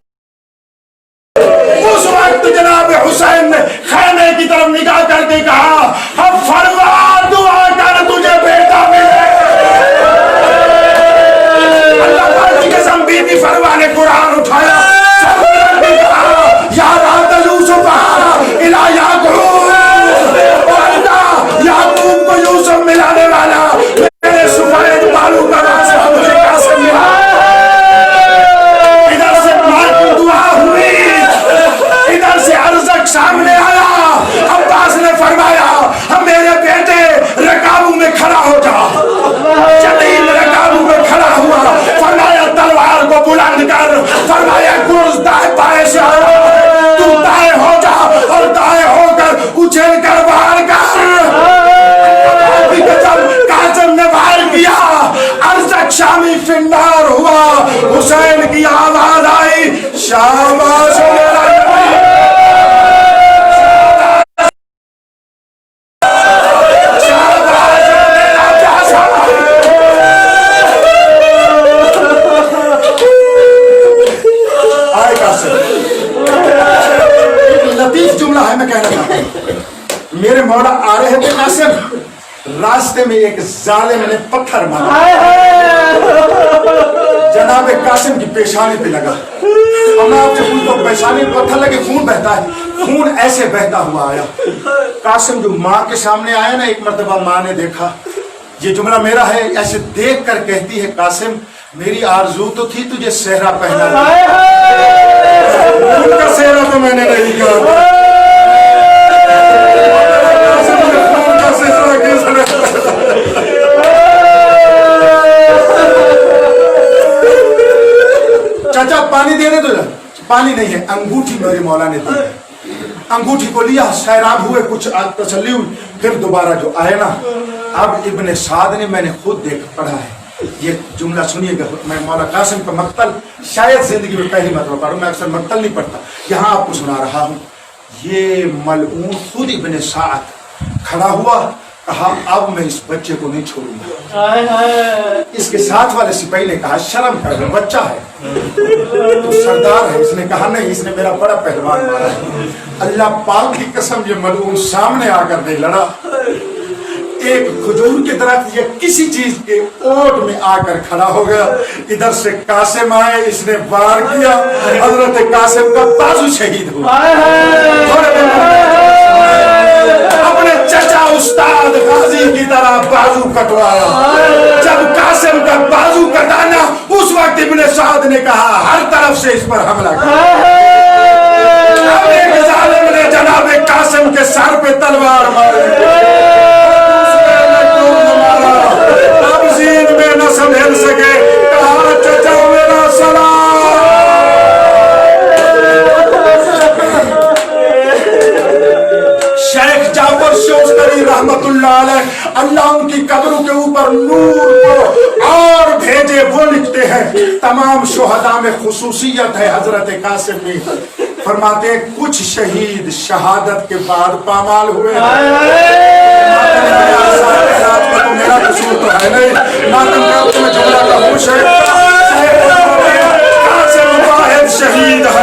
उस वक्त जनाब हुसैन ने खैमे की तरफ निगाह करके कहा अब फरवा दुआ कर तुझे बेटा मिले। अल्लाह पाक की कसम, बीबी फरवा ने कुरान उठाया, या रात यूसुफ इला याकूब, याकूब को यूसुफ मिलाने वाला मेरे सुफैद बालू का रास्ता मुझे कासिम मिला। इधर से मां की दुआ हुई, इधर से अरज़क सामने आया। अब्बास ने फरमाया मेरे बेटे रकाबू में खड़ा हो जा। जलील रकाबू में खड़ा हुआ, फरमाया तलवार को बुलंद कर, फरमाया गुर्ज दाएं बाएं से आया, तू दाएं हो जा और दाएं होकर उछल कर वार कर। कासिम ने वार किया, अरज़क शामी फिन्नार हुआ। हुसैन की आवाज आई शाबाश मेरा यतीम, शाबाश मेरा प्यासा। आए कासिम, एक लतीफ जुमला है मैं कहना चाहता हूं। मेरे मौला आ रहे थे कासिम, रास्ते में एक जालिम ने पत्थर मारा, जनाब कासिम की पेशानी पे लगा। अब मैं आपसे पूछता हूँ, पेशानी में पत्थर लगे खून बहता है, खून ऐसे बहता हुआ आया। कासिम जो माँ के सामने आया ना, एक मर्तबा माँ ने देखा, ये जुमला मेरा है, ऐसे देख कर कहती है, कासिम मेरी आरज़ू तो थी तुझे सेहरा पहना, उनका सेहरा तो मैंने नहीं कहा। चाचा पानी देने दो, पानी नहीं है, अंगूठी मेरे मौला ने दी। अंगूठी को लिया, सैराब हुए, कुछ तसल्ली हुई, फिर दोबारा जो आए ना, अब इब्ने साद ने, मैंने खुद देख पढ़ा है, ये जुमला सुनिएगा, मैं मौला कासिम का मक्तल शायद जिंदगी में पहली मरतबा पढ़ूं, मैं अक्सर मक्तल नहीं पढ़ता, यहाँ आपको सुना रहा हूँ। ये मलऊन खुद इब्ने साद खड़ा हुआ, कहा अब मैं इस बच्चे को नहीं छोड़ूंगा। इसके साथ वाले सिपाही ने कहा शर्म कर, बच्चा है तो सरदार है। इसने कहा नहीं, इसने मेरा बड़ा पहलवान मारा है। अल्लाह पाक की कसम, ये मलऊन सामने आकर नहीं लड़ा, एक खजूर के दरख्त या किसी चीज के ओट में आकर खड़ा हो गया। इधर से कासिम आए, इसने वार किया, हजरत कासिम का बाजू शहीद हुआ। अपने चचा उस्ताद गाजी की तरह बाजू कटवाया। जब कासिम का बाजू कटाना, उस वक्त इब्ने साद ने कहा हर तरफ से इस पर हमला किया। अब एक जालिम ने जनाब कासिम के सर पे तलवार मारी, अब जीन में न संभल सके, कहा चचा मेरा सलाम। शेख जाफर शोस्तरी रहमतुल्लाह अलैह, अल्लाह उनकी कब्रों के ऊपर नूर को और भेजे, वो लिखते हैं तमाम शुहदा में खुसूसियत है हजरत कासिम में। फरमाते हैं कुछ शहीद शहादत के बाद पामाल हुए। तो मेरा कसूर तो है नहीं, मातम का जुमला का होश है, कासिम वाहिद शहीद है।